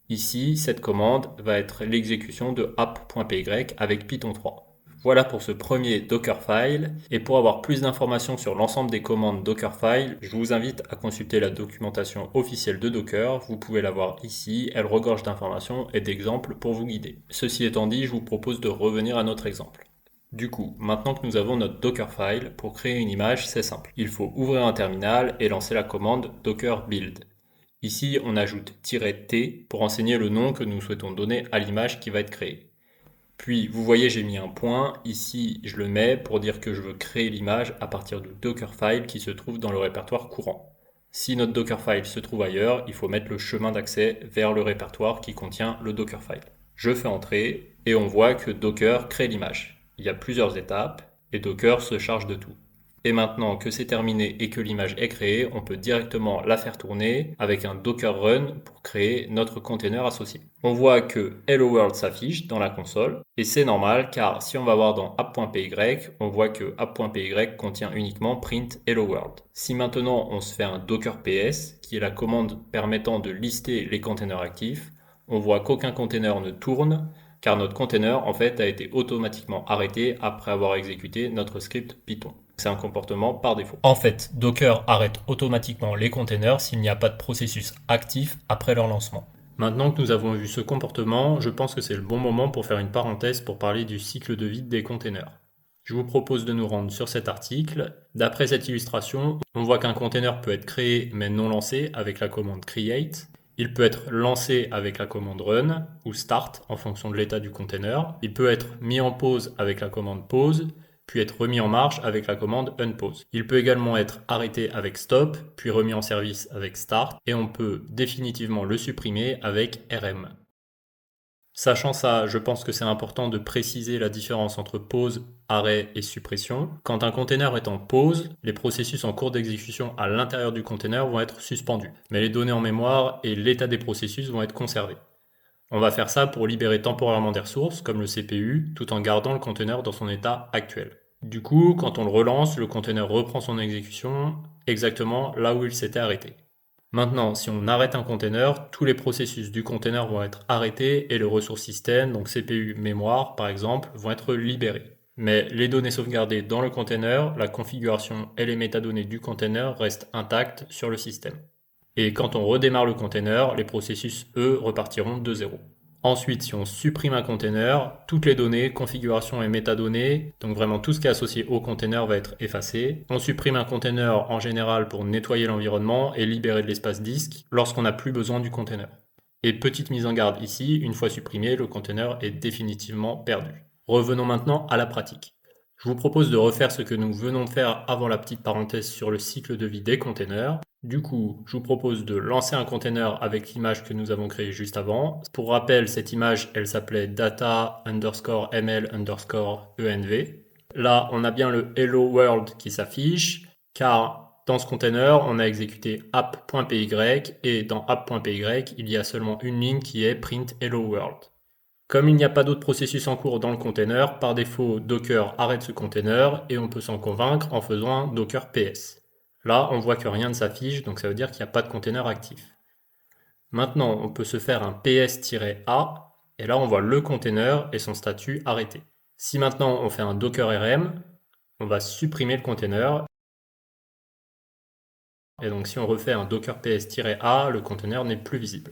Ici, cette commande va être l'exécution de app.py avec Python 3. Voilà pour ce premier Dockerfile, et pour avoir plus d'informations sur l'ensemble des commandes Dockerfile, je vous invite à consulter la documentation officielle de Docker, vous pouvez la voir ici, elle regorge d'informations et d'exemples pour vous guider. Ceci étant dit, je vous propose de revenir à notre exemple. Du coup, maintenant que nous avons notre Dockerfile, pour créer une image, c'est simple. Il faut ouvrir un terminal et lancer la commande docker build. Ici, on ajoute "-t" pour renseigner le nom que nous souhaitons donner à l'image qui va être créée. Puis, vous voyez, j'ai mis un point. Ici, je le mets pour dire que je veux créer l'image à partir du Dockerfile qui se trouve dans le répertoire courant. Si notre Dockerfile se trouve ailleurs, il faut mettre le chemin d'accès vers le répertoire qui contient le Dockerfile. Je fais entrer et on voit que Docker crée l'image. Il y a plusieurs étapes et Docker se charge de tout. Et maintenant que c'est terminé et que l'image est créée, on peut directement la faire tourner avec un Docker Run pour créer notre container associé. On voit que Hello World s'affiche dans la console et c'est normal car si on va voir dans app.py, on voit que app.py contient uniquement print Hello World. Si maintenant on se fait un Docker PS, qui est la commande permettant de lister les containers actifs, on voit qu'aucun container ne tourne car notre container en fait a été automatiquement arrêté après avoir exécuté notre script Python. C'est un comportement par défaut. En fait, Docker arrête automatiquement les containers s'il n'y a pas de processus actif après leur lancement. Maintenant que nous avons vu ce comportement, je pense que c'est le bon moment pour faire une parenthèse pour parler du cycle de vie des containers. Je vous propose de nous rendre sur cet article. D'après cette illustration, on voit qu'un container peut être créé mais non lancé avec la commande create. Il peut être lancé avec la commande run ou start en fonction de l'état du container. Il peut être mis en pause avec la commande pause, puis être remis en marche avec la commande unpause. Il peut également être arrêté avec stop, puis remis en service avec start, et on peut définitivement le supprimer avec rm. Sachant ça, je pense que c'est important de préciser la différence entre pause, arrêt et suppression. Quand un container est en pause, les processus en cours d'exécution à l'intérieur du container vont être suspendus, mais les données en mémoire et l'état des processus vont être conservés. On va faire ça pour libérer temporairement des ressources, comme le CPU, tout en gardant le container dans son état actuel. Du coup, quand on le relance, le container reprend son exécution exactement là où il s'était arrêté. Maintenant, si on arrête un container, tous les processus du container vont être arrêtés et le ressource système, donc CPU, mémoire par exemple, vont être libérés. Mais les données sauvegardées dans le container, la configuration et les métadonnées du container restent intactes sur le système. Et quand on redémarre le container, les processus, eux, repartiront de zéro. Ensuite, si on supprime un container, toutes les données, configurations et métadonnées, donc vraiment tout ce qui est associé au container va être effacé. On supprime un container en général pour nettoyer l'environnement et libérer de l'espace disque lorsqu'on n'a plus besoin du container. Et petite mise en garde ici, une fois supprimé, le container est définitivement perdu. Revenons maintenant à la pratique. Je vous propose de refaire ce que nous venons de faire avant la petite parenthèse sur le cycle de vie des containers. Du coup, je vous propose de lancer un container avec l'image que nous avons créée juste avant. Pour rappel, cette image, elle s'appelait data_ml_env. Là, on a bien le hello world qui s'affiche, car dans ce container, on a exécuté app.py et dans app.py, il y a seulement une ligne qui est print hello world. Comme il n'y a pas d'autre processus en cours dans le container, par défaut, Docker arrête ce container et on peut s'en convaincre en faisant un Docker PS. Là, on voit que rien ne s'affiche, donc ça veut dire qu'il n'y a pas de container actif. Maintenant, on peut se faire un ps-a et là, on voit le container et son statut arrêté. Si maintenant on fait un Docker rm, on va supprimer le container. Et donc si on refait un Docker ps-a, le container n'est plus visible.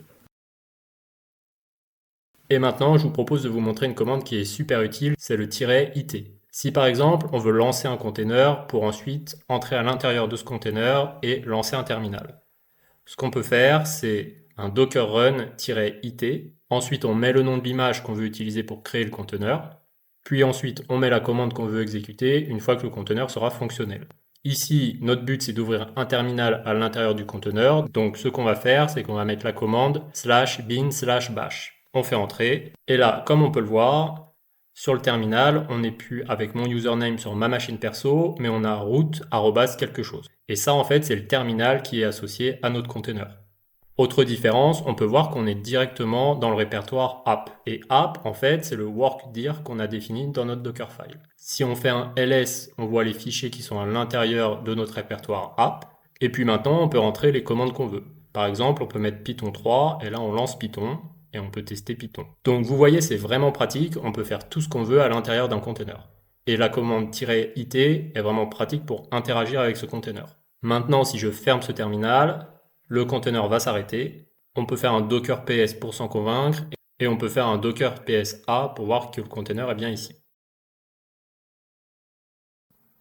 Et maintenant, je vous propose de vous montrer une commande qui est super utile, c'est le "-it". Si par exemple, on veut lancer un container pour ensuite entrer à l'intérieur de ce container et lancer un terminal. Ce qu'on peut faire, c'est un docker run-it. Ensuite, on met le nom de l'image qu'on veut utiliser pour créer le container. Puis ensuite, on met la commande qu'on veut exécuter une fois que le container sera fonctionnel. Ici, notre but, c'est d'ouvrir un terminal à l'intérieur du container. Donc, ce qu'on va faire, c'est qu'on va mettre la commande /bin/bash. On fait entrer, et là, comme on peut le voir, sur le terminal, on n'est plus avec mon username sur ma machine perso, mais on a root @ quelque chose. Et ça, en fait, c'est le terminal qui est associé à notre container. Autre différence, on peut voir qu'on est directement dans le répertoire app. Et app, en fait, c'est le workdir qu'on a défini dans notre Dockerfile. Si on fait un ls, on voit les fichiers qui sont à l'intérieur de notre répertoire app. Et puis maintenant, on peut rentrer les commandes qu'on veut. Par exemple, on peut mettre Python 3, et là on lance Python, et on peut tester Python. Donc vous voyez, c'est vraiment pratique, on peut faire tout ce qu'on veut à l'intérieur d'un container. Et la commande "-it" est vraiment pratique pour interagir avec ce container. Maintenant, si je ferme ce terminal, le container va s'arrêter. On peut faire un docker ps pour s'en convaincre, et on peut faire un docker ps a pour voir que le container est bien ici.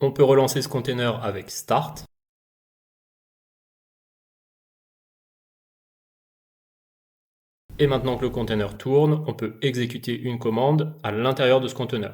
On peut relancer ce container avec start. Et maintenant que le container tourne, on peut exécuter une commande à l'intérieur de ce container.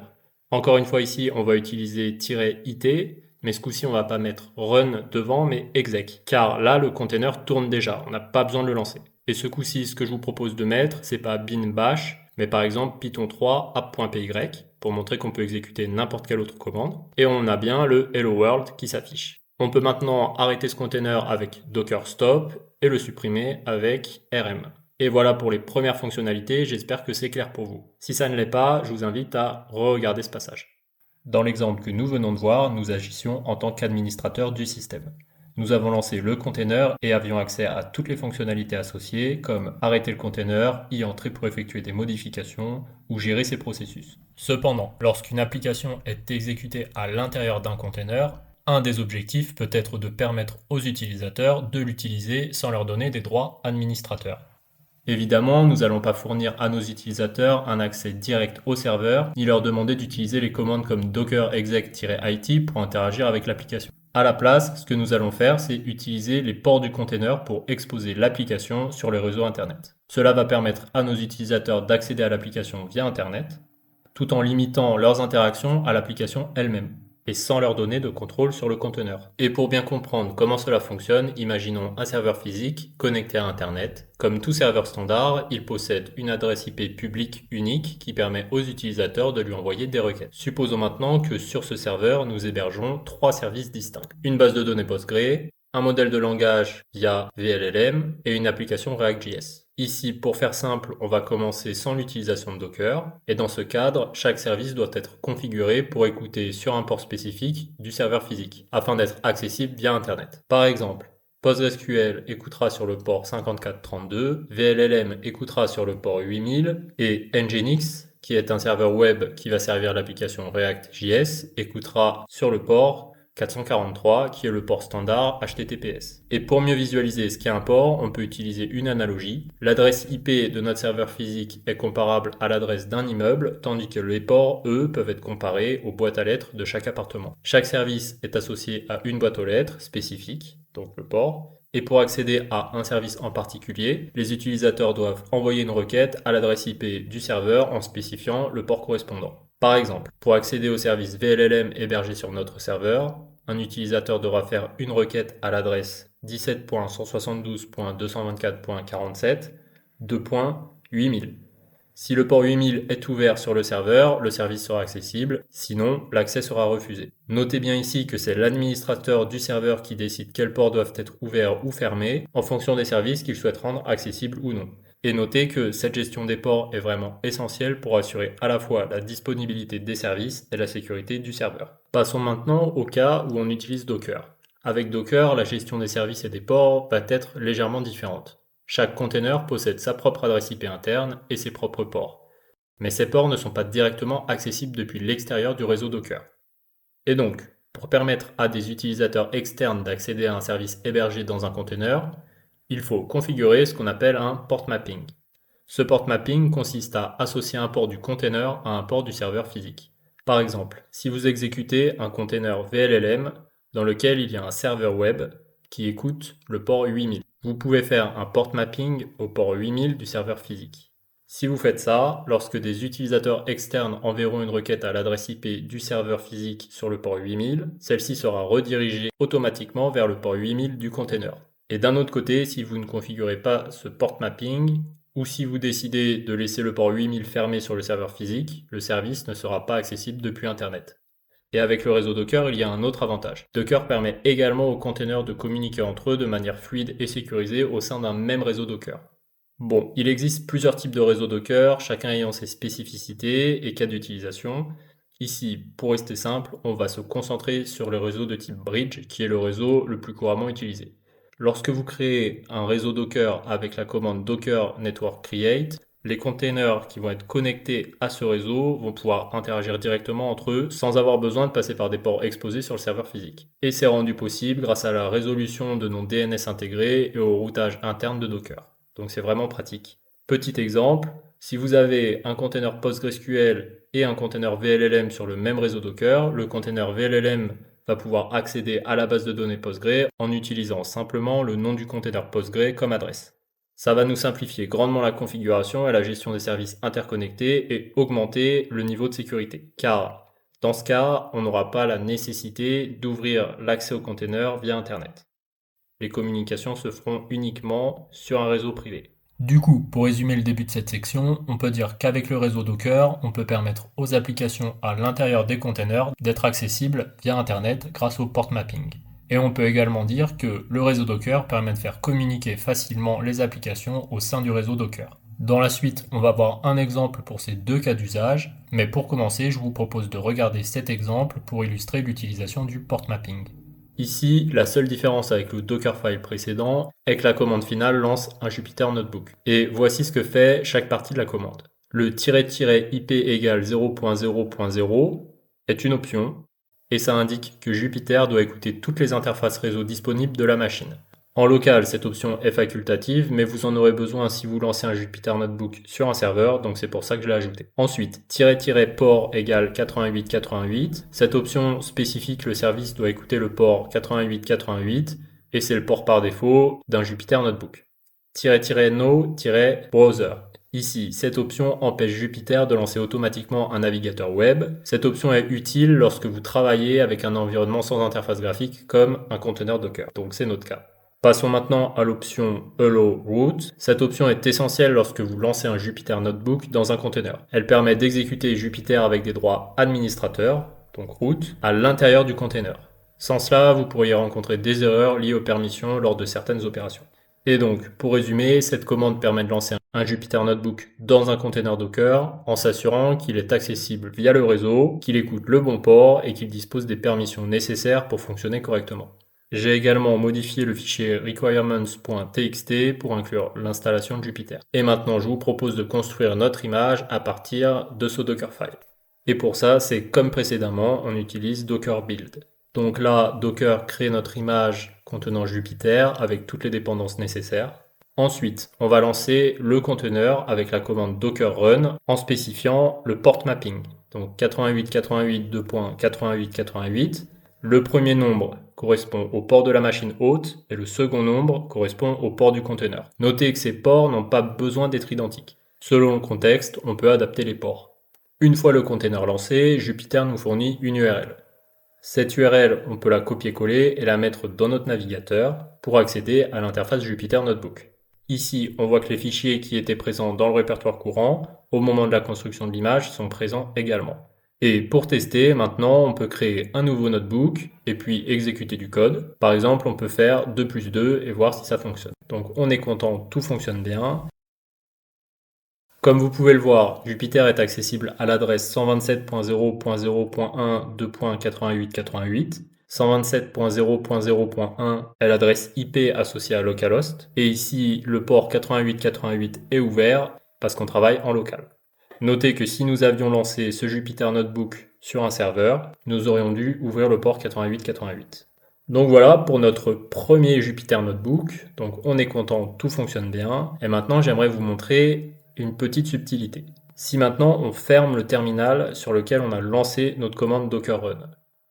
Encore une fois ici, on va utiliser "-it", mais ce coup-ci, on va pas mettre run devant, mais exec. Car là, le container tourne déjà, on n'a pas besoin de le lancer. Et ce coup-ci, ce que je vous propose de mettre, c'est pas bin bash, mais par exemple Python 3 app.py, pour montrer qu'on peut exécuter n'importe quelle autre commande. Et on a bien le hello world qui s'affiche. On peut maintenant arrêter ce container avec docker stop et le supprimer avec rm. Et voilà pour les premières fonctionnalités, j'espère que c'est clair pour vous. Si ça ne l'est pas, je vous invite à re-regarder ce passage. Dans l'exemple que nous venons de voir, nous agissions en tant qu'administrateur du système. Nous avons lancé le container et avions accès à toutes les fonctionnalités associées, comme arrêter le container, y entrer pour effectuer des modifications ou gérer ses processus. Cependant, lorsqu'une application est exécutée à l'intérieur d'un container, un des objectifs peut être de permettre aux utilisateurs de l'utiliser sans leur donner des droits administrateurs. Évidemment, nous n'allons pas fournir à nos utilisateurs un accès direct au serveur, ni leur demander d'utiliser les commandes comme docker exec-it pour interagir avec l'application. À la place, ce que nous allons faire, c'est utiliser les ports du container pour exposer l'application sur le réseau Internet. Cela va permettre à nos utilisateurs d'accéder à l'application via Internet, tout en limitant leurs interactions à l'application elle-même, et sans leur donner de contrôle sur le conteneur. Et pour bien comprendre comment cela fonctionne, imaginons un serveur physique connecté à Internet. Comme tout serveur standard, il possède une adresse IP publique unique qui permet aux utilisateurs de lui envoyer des requêtes. Supposons maintenant que sur ce serveur, nous hébergeons 3 services distincts. Une base de données Postgre, un modèle de langage via VLLM et une application React.js. Ici, pour faire simple, on va commencer sans l'utilisation de Docker, et dans ce cadre, chaque service doit être configuré pour écouter sur un port spécifique du serveur physique, afin d'être accessible via Internet. Par exemple, PostgreSQL écoutera sur le port 5432, VLLM écoutera sur le port 8000, et Nginx, qui est un serveur web qui va servir l'application React.js, écoutera sur le port 443, qui est le port standard HTTPS. Et pour mieux visualiser ce qu'est un port, on peut utiliser une analogie. L'adresse IP de notre serveur physique est comparable à l'adresse d'un immeuble, tandis que les ports, eux, peuvent être comparés aux boîtes à lettres de chaque appartement. Chaque service est associé à une boîte aux lettres spécifique, donc le port. Et pour accéder à un service en particulier, les utilisateurs doivent envoyer une requête à l'adresse IP du serveur en spécifiant le port correspondant. Par exemple, pour accéder au service VLLM hébergé sur notre serveur, un utilisateur devra faire une requête à l'adresse 17.172.224.47 Si le port 8000 est ouvert sur le service sera accessible, sinon l'accès sera refusé. Notez bien ici que c'est l'administrateur du serveur qui décide quels ports doivent être ouverts ou fermés en fonction des services qu'il souhaite rendre accessibles ou non. Et notez que cette gestion des ports est vraiment essentielle pour assurer à la fois la disponibilité des services et la sécurité du serveur. Passons maintenant au cas où on utilise Docker. Avec Docker, la gestion des services et des ports va être légèrement différente. Chaque container possède sa propre adresse IP interne et ses propres ports. Mais ces ports ne sont pas directement accessibles depuis l'extérieur du réseau Docker. Et donc, pour permettre à des utilisateurs externes d'accéder à un service hébergé dans un container, il faut configurer ce qu'on appelle un port mapping. Ce port mapping consiste à associer un port du container à un port du serveur physique. Par exemple, si vous exécutez un container VLLM dans lequel il y a un serveur web qui écoute le port 8000, vous pouvez faire un port mapping au port 8000 du serveur physique. Si vous faites ça, lorsque des utilisateurs externes enverront une requête à l'adresse IP du serveur physique sur le port 8000, celle-ci sera redirigée automatiquement vers le port 8000 du container. Et d'un autre côté, si vous ne configurez pas ce port mapping, ou si vous décidez de laisser le port 8000 fermé sur le serveur physique, le service ne sera pas accessible depuis Internet. Et avec le réseau Docker, il y a un autre avantage. Docker permet également aux containers de communiquer entre eux de manière fluide et sécurisée au sein d'un même réseau Docker. Bon, il existe plusieurs types de réseaux Docker, chacun ayant ses spécificités et cas d'utilisation. Ici, pour rester simple, on va se concentrer sur le réseau de type Bridge, qui est le réseau le plus couramment utilisé. Lorsque vous créez un réseau Docker avec la commande Docker Network Create, les containers qui vont être connectés à ce réseau vont pouvoir interagir directement entre eux sans avoir besoin de passer par des ports exposés sur le serveur physique. Et c'est rendu possible grâce à la résolution de noms DNS intégrés et au routage interne de Docker. Donc c'est vraiment pratique. Petit exemple, si vous avez un container PostgreSQL et un container VLLM sur le même réseau Docker, le container VLLM va pouvoir accéder à la base de données Postgre en utilisant simplement le nom du container Postgre comme adresse. Ça va nous simplifier grandement la configuration et la gestion des services interconnectés et augmenter le niveau de sécurité. Car dans ce cas, on n'aura pas la nécessité d'ouvrir l'accès au container via Internet. Les communications se feront uniquement sur un réseau privé. Du coup, pour résumer le début de cette section, on peut dire qu'avec le réseau Docker, on peut permettre aux applications à l'intérieur des containers d'être accessibles via Internet grâce au port mapping. Et on peut également dire que le réseau Docker permet de faire communiquer facilement les applications au sein du réseau Docker. Dans la suite, on va voir un exemple pour ces deux cas d'usage, mais pour commencer, je vous propose de regarder cet exemple pour illustrer l'utilisation du port mapping. Ici, la seule différence avec le Dockerfile précédent est que la commande finale lance un Jupyter Notebook. Et voici ce que fait chaque partie de la commande. Le --IP égale 0.0.0 est une option, et ça indique que Jupyter doit écouter toutes les interfaces réseau disponibles de la machine. En local, cette option est facultative, mais vous en aurez besoin si vous lancez un Jupyter Notebook sur un serveur, donc c'est pour ça que je l'ai ajouté. Ensuite, --port égale 8888. Cette option spécifie que le service doit écouter le port 8888, et c'est le port par défaut d'un Jupyter Notebook. --no-browser. Ici, cette option empêche Jupyter de lancer automatiquement un navigateur web. Cette option est utile lorsque vous travaillez avec un environnement sans interface graphique comme un conteneur Docker, donc c'est notre cas. Passons maintenant à l'option Allow Root. Cette option est essentielle lorsque vous lancez un Jupyter Notebook dans un container. Elle permet d'exécuter Jupyter avec des droits administrateurs, donc root, à l'intérieur du container. Sans cela, vous pourriez rencontrer des erreurs liées aux permissions lors de certaines opérations. Et donc, pour résumer, cette commande permet de lancer un Jupyter Notebook dans un container Docker en s'assurant qu'il est accessible via le réseau, qu'il écoute le bon port et qu'il dispose des permissions nécessaires pour fonctionner correctement. J'ai également modifié le fichier requirements.txt pour inclure l'installation de Jupyter. Et maintenant, je vous propose de construire notre image à partir de ce Dockerfile. Et pour ça, c'est comme précédemment, on utilise Docker Build. Donc là, Docker crée notre image contenant Jupyter avec toutes les dépendances nécessaires. Ensuite, on va lancer le conteneur avec la commande Docker Run en spécifiant le port mapping. Donc 8888.8888. Le premier nombre correspond au port de la machine hôte et le second nombre correspond au port du conteneur. Notez que ces ports n'ont pas besoin d'être identiques. Selon le contexte, on peut adapter les ports. Une fois le conteneur lancé, Jupyter nous fournit une URL. Cette URL, on peut la copier-coller et la mettre dans notre navigateur pour accéder à l'interface Jupyter Notebook. Ici, on voit que les fichiers qui étaient présents dans le répertoire courant au moment de la construction de l'image sont présents également. Et pour tester, maintenant, on peut créer un nouveau notebook et puis exécuter du code. Par exemple, on peut faire 2+2 et voir si ça fonctionne. Donc on est content, tout fonctionne bien. Comme vous pouvez le voir, Jupyter est accessible à l'adresse 127.0.0.1.2.8888. 127.0.0.1 est l'adresse IP associée à localhost. Et ici, le port 8888 est ouvert parce qu'on travaille en local. Notez que si nous avions lancé ce Jupyter Notebook sur un serveur, nous aurions dû ouvrir le port 8888. Donc voilà pour notre premier Jupyter Notebook. Donc on est content, tout fonctionne bien. Et maintenant, j'aimerais vous montrer une petite subtilité. Si maintenant on ferme le terminal sur lequel on a lancé notre commande Docker Run,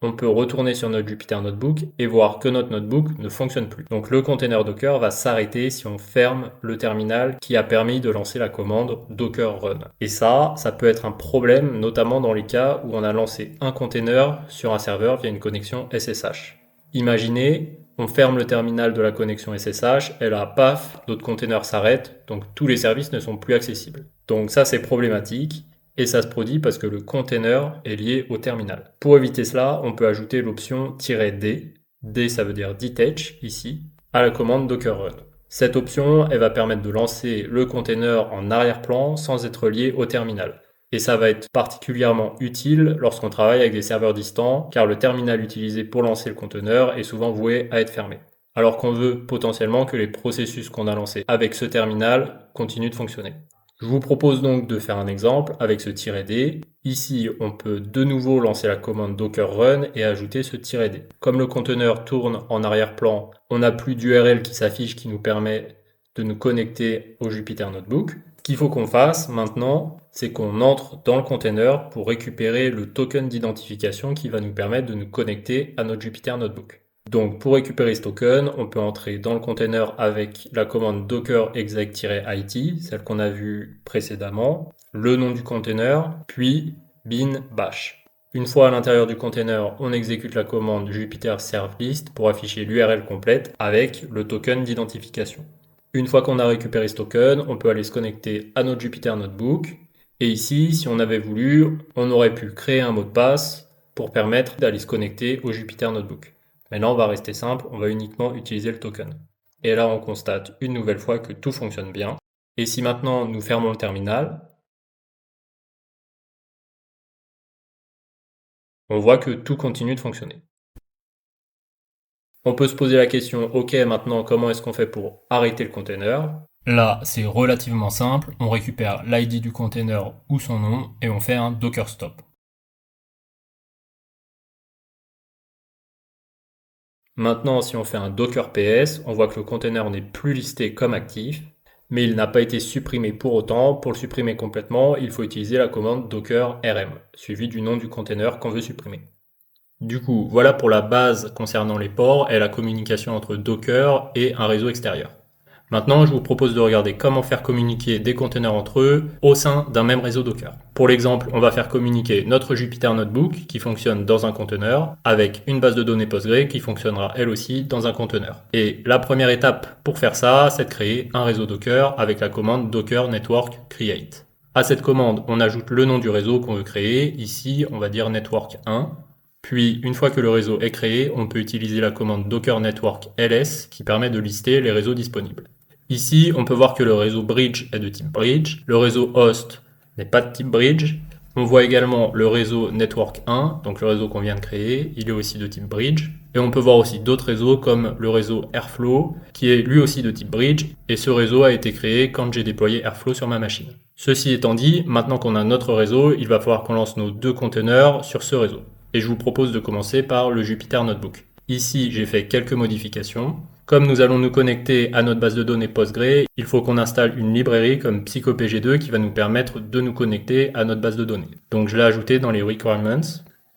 on peut retourner sur notre Jupyter Notebook et voir que notre notebook ne fonctionne plus. Donc le container Docker va s'arrêter si on ferme le terminal qui a permis de lancer la commande Docker Run. Et ça peut être un problème, notamment dans les cas où on a lancé un container sur un serveur via une connexion SSH. Imaginez, on ferme le terminal de la connexion SSH, et là, paf, notre container s'arrête, donc tous les services ne sont plus accessibles. Donc ça, c'est problématique. et ça se produit parce que le container est lié au terminal. Pour éviter cela, on peut ajouter l'option "-d", D ça veut dire detach ici, à la commande Docker Run. Cette option, elle va permettre de lancer le container en arrière-plan sans être lié au terminal. Et ça va être particulièrement utile lorsqu'on travaille avec des serveurs distants, car le terminal utilisé pour lancer le conteneur est souvent voué à être fermé. Alors qu'on veut potentiellement que les processus qu'on a lancés avec ce terminal continuent de fonctionner. Je vous propose donc de faire un exemple avec ce "-d". Ici, on peut de nouveau lancer la commande Docker Run et ajouter ce "-d". Comme le conteneur tourne en arrière-plan, on n'a plus d'URL qui s'affiche qui nous permet de nous connecter au Jupyter Notebook. Ce qu'il faut qu'on fasse maintenant, c'est qu'on entre dans le container pour récupérer le token d'identification qui va nous permettre de nous connecter à notre Jupyter Notebook. Donc pour récupérer ce token, on peut entrer dans le container avec la commande docker exec-it, celle qu'on a vue précédemment, le nom du container, puis bin bash. Une fois à l'intérieur du container, on exécute la commande Jupyter serve list pour afficher l'URL complète avec le token d'identification. Une fois qu'on a récupéré ce token, on peut aller se connecter à notre Jupyter Notebook. Et ici, si on avait voulu, on aurait pu créer un mot de passe pour permettre d'aller se connecter au Jupyter Notebook. Maintenant, on va rester simple, on va uniquement utiliser le token. Et là, on constate une nouvelle fois que tout fonctionne bien. Et si maintenant nous fermons le terminal, on voit que tout continue de fonctionner. On peut se poser la question, ok, maintenant comment est-ce qu'on fait pour arrêter le container? Là, c'est relativement simple, on récupère l'ID du container ou son nom et on fait un docker stop. Maintenant, si on fait un docker ps, on voit que le container n'est plus listé comme actif, mais il n'a pas été supprimé pour autant. Pour le supprimer complètement, il faut utiliser la commande docker rm, suivie du nom du container qu'on veut supprimer. Du coup, voilà pour la base concernant les ports et la communication entre Docker et un réseau extérieur. Maintenant, je vous propose de regarder comment faire communiquer des containers entre eux au sein d'un même réseau Docker. Pour l'exemple, on va faire communiquer notre Jupyter Notebook qui fonctionne dans un conteneur avec une base de données Postgre qui fonctionnera elle aussi dans un conteneur. Et la première étape pour faire ça, c'est de créer un réseau Docker avec la commande docker network create. À cette commande, on ajoute le nom du réseau qu'on veut créer. Ici, on va dire network 1. Puis, une fois que le réseau est créé, on peut utiliser la commande docker network ls qui permet de lister les réseaux disponibles. Ici, on peut voir que le réseau bridge est de type bridge, le réseau host n'est pas de type bridge. On voit également le réseau network 1, donc le réseau qu'on vient de créer, il est aussi de type bridge. Et on peut voir aussi d'autres réseaux comme le réseau Airflow, qui est lui aussi de type bridge, et ce réseau a été créé quand j'ai déployé Airflow sur ma machine. Ceci étant dit, maintenant qu'on a notre réseau, il va falloir qu'on lance nos deux conteneurs sur ce réseau. Et je vous propose de commencer par le Jupyter Notebook. Ici, j'ai fait quelques modifications. Comme nous allons nous connecter à notre base de données Postgre, il faut qu'on installe une librairie comme PsychoPG2 qui va nous permettre de nous connecter à notre base de données. Donc je l'ai ajouté dans les requirements.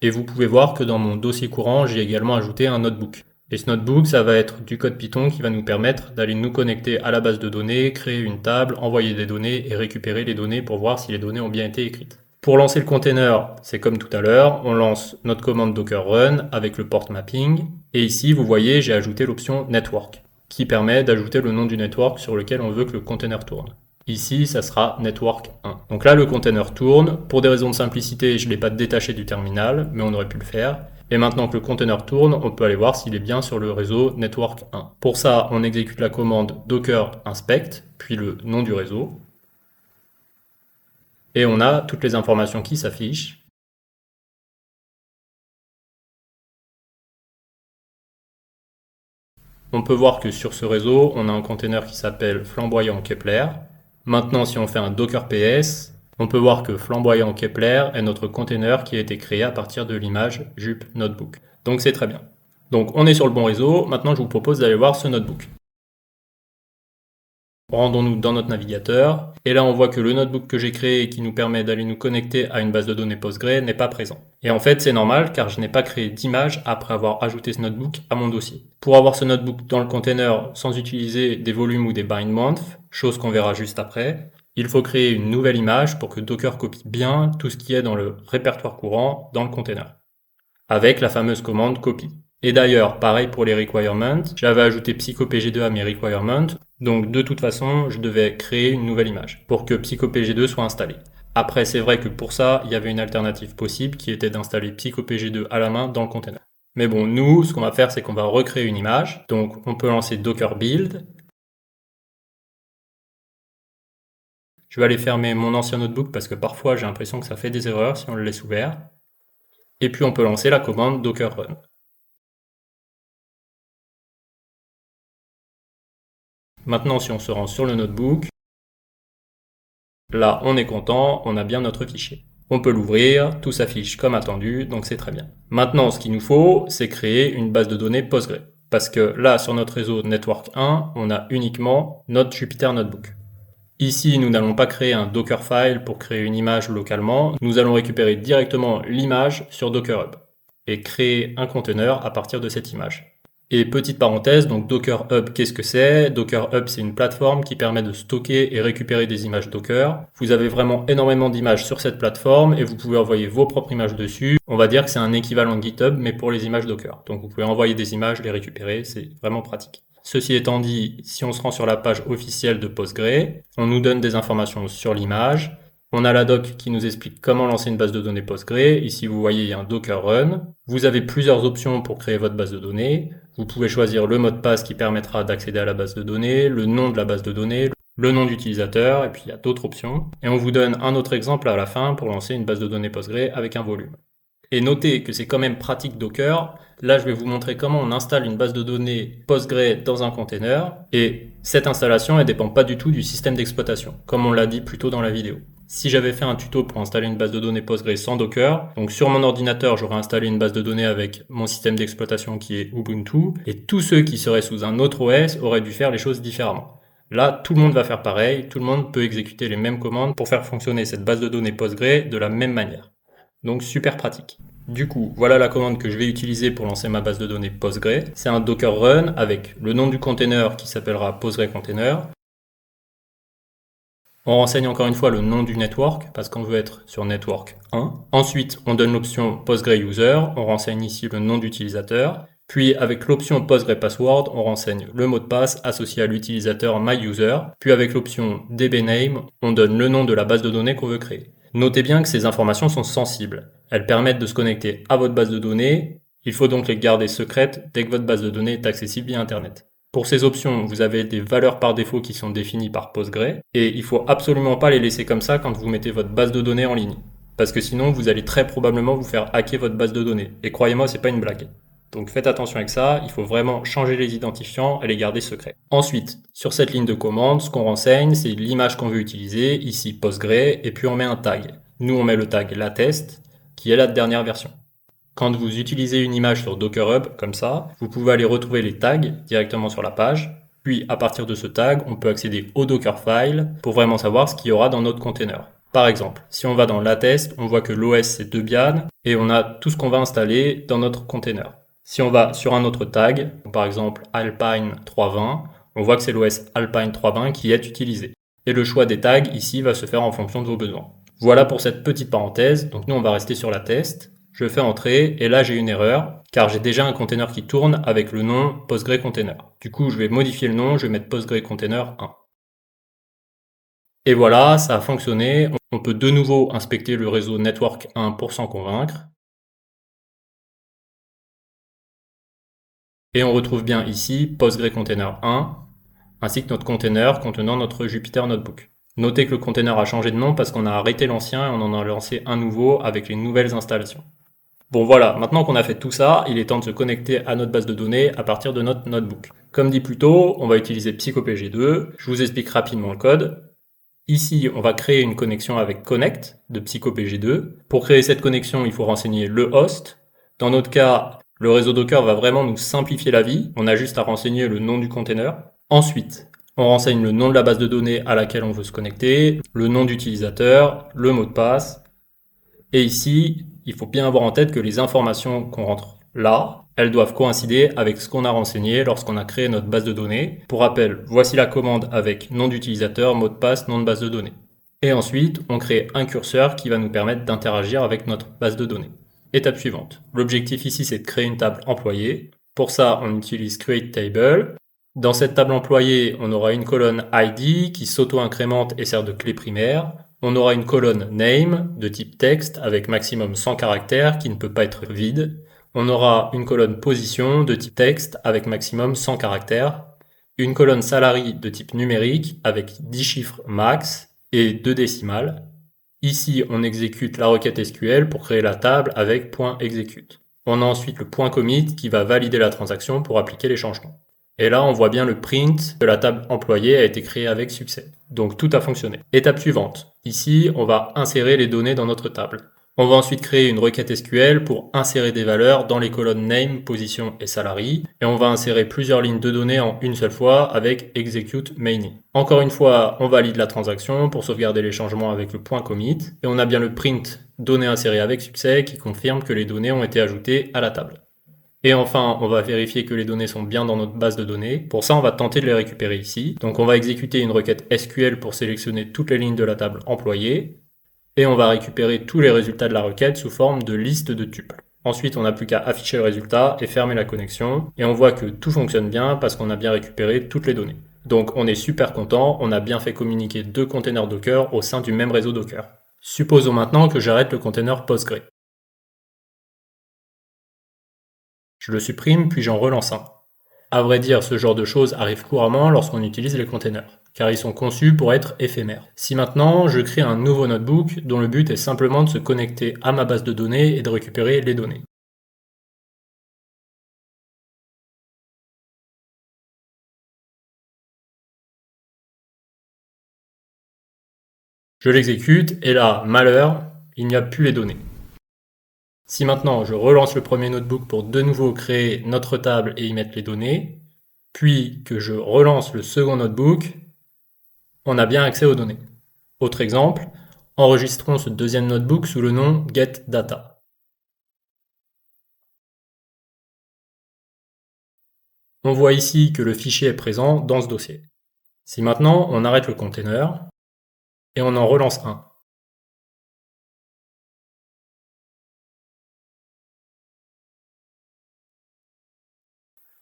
Et vous pouvez voir que dans mon dossier courant, j'ai également ajouté un notebook. Et ce notebook, ça va être du code Python qui va nous permettre d'aller nous connecter à la base de données, créer une table, envoyer des données et récupérer les données pour voir si les données ont bien été écrites. Pour lancer le container, c'est comme tout à l'heure, on lance notre commande docker run avec le port mapping. Et ici, vous voyez, j'ai ajouté l'option network qui permet d'ajouter le nom du network sur lequel on veut que le container tourne. Ici, ça sera network 1. Donc là, le container tourne. Pour des raisons de simplicité, je ne l'ai pas détaché du terminal, mais on aurait pu le faire. Et maintenant que le container tourne, on peut aller voir s'il est bien sur le réseau network 1. Pour ça, on exécute la commande docker inspect, puis le nom du réseau. Et on a toutes les informations qui s'affichent. On peut voir que sur ce réseau, on a un container qui s'appelle Flamboyant Kepler. Maintenant, si on fait un docker ps, on peut voir que Flamboyant Kepler est notre container qui a été créé à partir de l'image Jup Notebook. Donc c'est très bien. Donc on est sur le bon réseau. Maintenant, je vous propose d'aller voir ce notebook. Rendons-nous dans notre navigateur, et là on voit que le notebook que j'ai créé et qui nous permet d'aller nous connecter à une base de données Postgre n'est pas présent. Et en fait c'est normal car je n'ai pas créé d'image après avoir ajouté ce notebook à mon dossier. Pour avoir ce notebook dans le container sans utiliser des volumes ou des bind month, chose qu'on verra juste après, il faut créer une nouvelle image pour que Docker copie bien tout ce qui est dans le répertoire courant dans le container, avec la fameuse commande copy. Et d'ailleurs, pareil pour les requirements, j'avais ajouté PsychoPG2 à mes requirements, donc de toute façon, je devais créer une nouvelle image pour que PsychoPG2 soit installé. Après, c'est vrai que pour ça, il y avait une alternative possible qui était d'installer PsychoPG2 à la main dans le container. Mais bon, nous, ce qu'on va faire, c'est qu'on va recréer une image. Donc, on peut lancer Docker Build. Je vais aller fermer mon ancien notebook parce que parfois, j'ai l'impression que ça fait des erreurs si on le laisse ouvert. Et puis, on peut lancer la commande Docker Run. Maintenant, si on se rend sur le notebook, là, on est content, on a bien notre fichier. On peut l'ouvrir, tout s'affiche comme attendu, donc c'est très bien. Maintenant, ce qu'il nous faut, c'est créer une base de données Postgre. Parce que là, sur notre réseau Network 1, on a uniquement notre Jupyter Notebook. Ici, nous n'allons pas créer un Dockerfile pour créer une image localement. Nous allons récupérer directement l'image sur Docker Hub et créer un conteneur à partir de cette image. Et petite parenthèse, donc Docker Hub, qu'est-ce que c'est? Docker Hub, c'est une plateforme qui permet de stocker et récupérer des images Docker. Vous avez vraiment énormément d'images sur cette plateforme et vous pouvez envoyer vos propres images dessus. On va dire que c'est un équivalent GitHub, mais pour les images Docker. Donc vous pouvez envoyer des images, les récupérer, c'est vraiment pratique. Ceci étant dit, si on se rend sur la page officielle de Postgre, on nous donne des informations sur l'image. On a la doc qui nous explique comment lancer une base de données Postgre. Ici, vous voyez, il y a un Docker Run. Vous avez plusieurs options pour créer votre base de données. Vous pouvez choisir le mot de passe qui permettra d'accéder à la base de données, le nom de la base de données, le nom d'utilisateur, et puis il y a d'autres options. Et on vous donne un autre exemple à la fin pour lancer une base de données Postgre avec un volume. Et notez que c'est quand même pratique Docker. Là, je vais vous montrer comment on installe une base de données Postgre dans un container. Et cette installation, elle dépend pas du tout du système d'exploitation, comme on l'a dit plus tôt dans la vidéo. Si j'avais fait un tuto pour installer une base de données Postgre sans Docker, donc sur mon ordinateur, j'aurais installé une base de données avec mon système d'exploitation qui est Ubuntu, et tous ceux qui seraient sous un autre OS auraient dû faire les choses différemment. Là, tout le monde va faire pareil, tout le monde peut exécuter les mêmes commandes pour faire fonctionner cette base de données Postgre de la même manière. Donc super pratique. Du coup, voilà la commande que je vais utiliser pour lancer ma base de données Postgre. C'est un Docker Run avec le nom du container qui s'appellera Postgre Container. On renseigne encore une fois le nom du network parce qu'on veut être sur network 1. Ensuite, on donne l'option Postgre User. On renseigne ici le nom d'utilisateur. Puis avec l'option Postgre Password, on renseigne le mot de passe associé à l'utilisateur MyUser. Puis avec l'option DBName, on donne le nom de la base de données qu'on veut créer. Notez bien que ces informations sont sensibles. Elles permettent de se connecter à votre base de données. Il faut donc les garder secrètes dès que votre base de données est accessible via Internet. Pour ces options, vous avez des valeurs par défaut qui sont définies par Postgre et il faut absolument pas les laisser comme ça quand vous mettez votre base de données en ligne. Parce que sinon, vous allez très probablement vous faire hacker votre base de données. Et croyez-moi, c'est pas une blague. Donc faites attention avec ça, il faut vraiment changer les identifiants et les garder secrets. Ensuite, sur cette ligne de commande, ce qu'on renseigne, c'est l'image qu'on veut utiliser, ici Postgre, et puis on met un tag. Nous, on met le tag latest, qui est la dernière version. Quand vous utilisez une image sur Docker Hub, comme ça, vous pouvez aller retrouver les tags directement sur la page. Puis, à partir de ce tag, on peut accéder au Dockerfile pour vraiment savoir ce qu'il y aura dans notre container. Par exemple, si on va dans latest, on voit que l'OS c'est Debian et on a tout ce qu'on va installer dans notre container. Si on va sur un autre tag, par exemple Alpine 320, on voit que c'est l'OS Alpine 320 qui est utilisé. Et le choix des tags ici va se faire en fonction de vos besoins. Voilà pour cette petite parenthèse. Donc nous, on va rester sur la test. Je fais entrer et là j'ai une erreur car j'ai déjà un container qui tourne avec le nom Postgre Container. Du coup, je vais modifier le nom, je vais mettre Postgre Container 1. Et voilà, ça a fonctionné. On peut de nouveau inspecter le réseau Network 1 pour s'en convaincre. Et on retrouve bien ici Postgre Container 1, ainsi que notre container contenant notre Jupyter Notebook. Notez que le container a changé de nom parce qu'on a arrêté l'ancien et on en a lancé un nouveau avec les nouvelles installations. Bon voilà, maintenant qu'on a fait tout ça, il est temps de se connecter à notre base de données à partir de notre notebook. Comme dit plus tôt, on va utiliser PsychoPG2. Je vous explique rapidement le code. Ici, on va créer une connexion avec Connect de PsychoPG2. Pour créer cette connexion, il faut renseigner le host. Dans notre cas, le réseau Docker va vraiment nous simplifier la vie. On a juste à renseigner le nom du container. Ensuite, on renseigne le nom de la base de données à laquelle on veut se connecter, le nom d'utilisateur, le mot de passe. Et ici, il faut bien avoir en tête que les informations qu'on rentre là, elles doivent coïncider avec ce qu'on a renseigné lorsqu'on a créé notre base de données. Pour rappel, voici la commande avec nom d'utilisateur, mot de passe, nom de base de données. Et ensuite, on crée un curseur qui va nous permettre d'interagir avec notre base de données. Étape suivante. L'objectif ici, c'est de créer une table employée. Pour ça, on utilise createTable. Dans cette table employée, on aura une colonne ID qui s'auto-incrémente et sert de clé primaire. On aura une colonne name de type texte avec maximum 100 caractères qui ne peut pas être vide. On aura une colonne position de type texte avec maximum 100 caractères. Une colonne salary de type numérique avec 10 chiffres max et 2 décimales. Ici, on exécute la requête SQL pour créer la table avec .execute. On a ensuite le .commit qui va valider la transaction pour appliquer les changements. Et là, on voit bien le print que la table employée a été créée avec succès. Donc tout a fonctionné. Étape suivante. Ici, on va insérer les données dans notre table. On va ensuite créer une requête SQL pour insérer des valeurs dans les colonnes name, position et salary. Et on va insérer plusieurs lignes de données en une seule fois avec execute many. Encore une fois, on valide la transaction pour sauvegarder les changements avec le .commit. Et on a bien le print données insérées avec succès qui confirme que les données ont été ajoutées à la table. Et enfin, on va vérifier que les données sont bien dans notre base de données. Pour ça, on va tenter de les récupérer ici. Donc on va exécuter une requête SQL pour sélectionner toutes les lignes de la table employée. Et on va récupérer tous les résultats de la requête sous forme de liste de tuples. Ensuite, on n'a plus qu'à afficher le résultat et fermer la connexion. Et on voit que tout fonctionne bien parce qu'on a bien récupéré toutes les données. Donc on est super content, on a bien fait communiquer 2 containers Docker au sein du même réseau Docker. Supposons maintenant que j'arrête le container Postgre. Je le supprime puis j'en relance un. À vrai dire, ce genre de choses arrive couramment lorsqu'on utilise les containers, car ils sont conçus pour être éphémères. Si maintenant je crée un nouveau notebook dont le but est simplement de se connecter à ma base de données et de récupérer les données. Je l'exécute et là, malheur, il n'y a plus les données. Si maintenant je relance le premier notebook pour de nouveau créer notre table et y mettre les données, puis que je relance le second notebook, on a bien accès aux données. Autre exemple, enregistrons ce deuxième notebook sous le nom getData. On voit ici que le fichier est présent dans ce dossier. Si maintenant on arrête le container et on en relance un,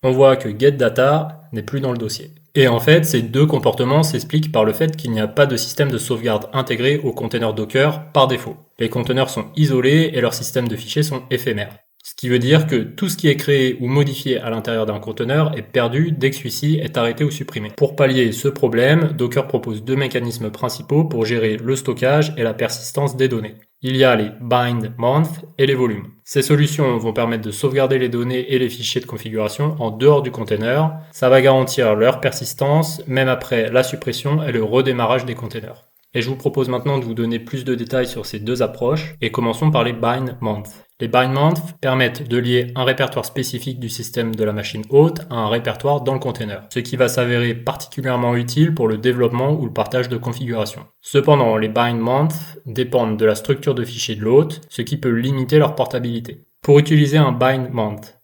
on voit que getData n'est plus dans le dossier. Et en fait, ces deux comportements s'expliquent par le fait qu'il n'y a pas de système de sauvegarde intégré au container Docker par défaut. Les conteneurs sont isolés et leurs systèmes de fichiers sont éphémères. Ce qui veut dire que tout ce qui est créé ou modifié à l'intérieur d'un conteneur est perdu dès que celui-ci est arrêté ou supprimé. Pour pallier ce problème, Docker propose 2 mécanismes principaux pour gérer le stockage et la persistance des données. Il y a les bind month et les volumes. Ces solutions vont permettre de sauvegarder les données et les fichiers de configuration en dehors du container. Ça va garantir leur persistance même après la suppression et le redémarrage des containers. Et je vous propose maintenant de vous donner plus de détails sur ces deux approches et commençons par les bind month. Les bind month permettent de lier un répertoire spécifique du système de la machine hôte à un répertoire dans le container, ce qui va s'avérer particulièrement utile pour le développement ou le partage de configuration. Cependant, les bind month dépendent de la structure de fichier de l'hôte, ce qui peut limiter leur portabilité. Pour utiliser un bind month,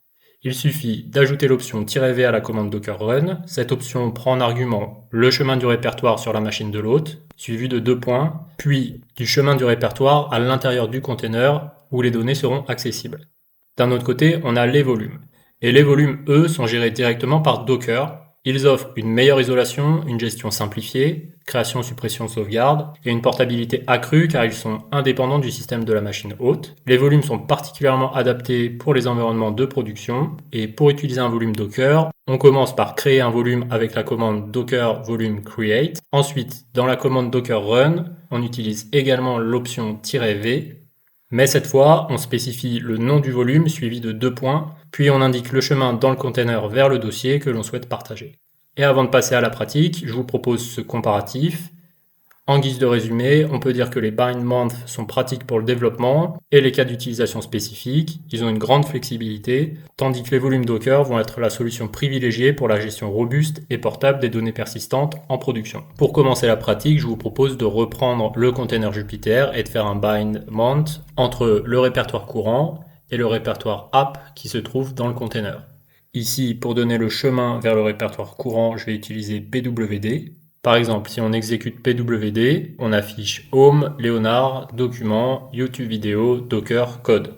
il suffit d'ajouter l'option "-v" à la commande docker run. Cette option prend en argument le chemin du répertoire sur la machine de l'hôte, suivi de 2 points, puis du chemin du répertoire à l'intérieur du container où les données seront accessibles. D'un autre côté, on a les volumes. Et les volumes, eux, sont gérés directement par Docker. Ils offrent une meilleure isolation, une gestion simplifiée, création, suppression, sauvegarde, et une portabilité accrue car ils sont indépendants du système de la machine hôte. Les volumes sont particulièrement adaptés pour les environnements de production, et pour utiliser un volume Docker, on commence par créer un volume avec la commande docker volume create. Ensuite, dans la commande docker run, on utilise également l'option "-v", mais cette fois, on spécifie le nom du volume suivi de 2 points, puis on indique le chemin dans le container vers le dossier que l'on souhaite partager. Et avant de passer à la pratique, je vous propose ce comparatif. En guise de résumé, on peut dire que les bind month sont pratiques pour le développement et les cas d'utilisation spécifiques. Ils ont une grande flexibilité, tandis que les volumes Docker vont être la solution privilégiée pour la gestion robuste et portable des données persistantes en production. Pour commencer la pratique, je vous propose de reprendre le container Jupyter et de faire un bind month entre le répertoire courant et le répertoire app qui se trouve dans le container. Ici, pour donner le chemin vers le répertoire courant, je vais utiliser pwd. Par exemple, si on exécute pwd, on affiche home, Léonard, document, YouTube vidéo, Docker, code.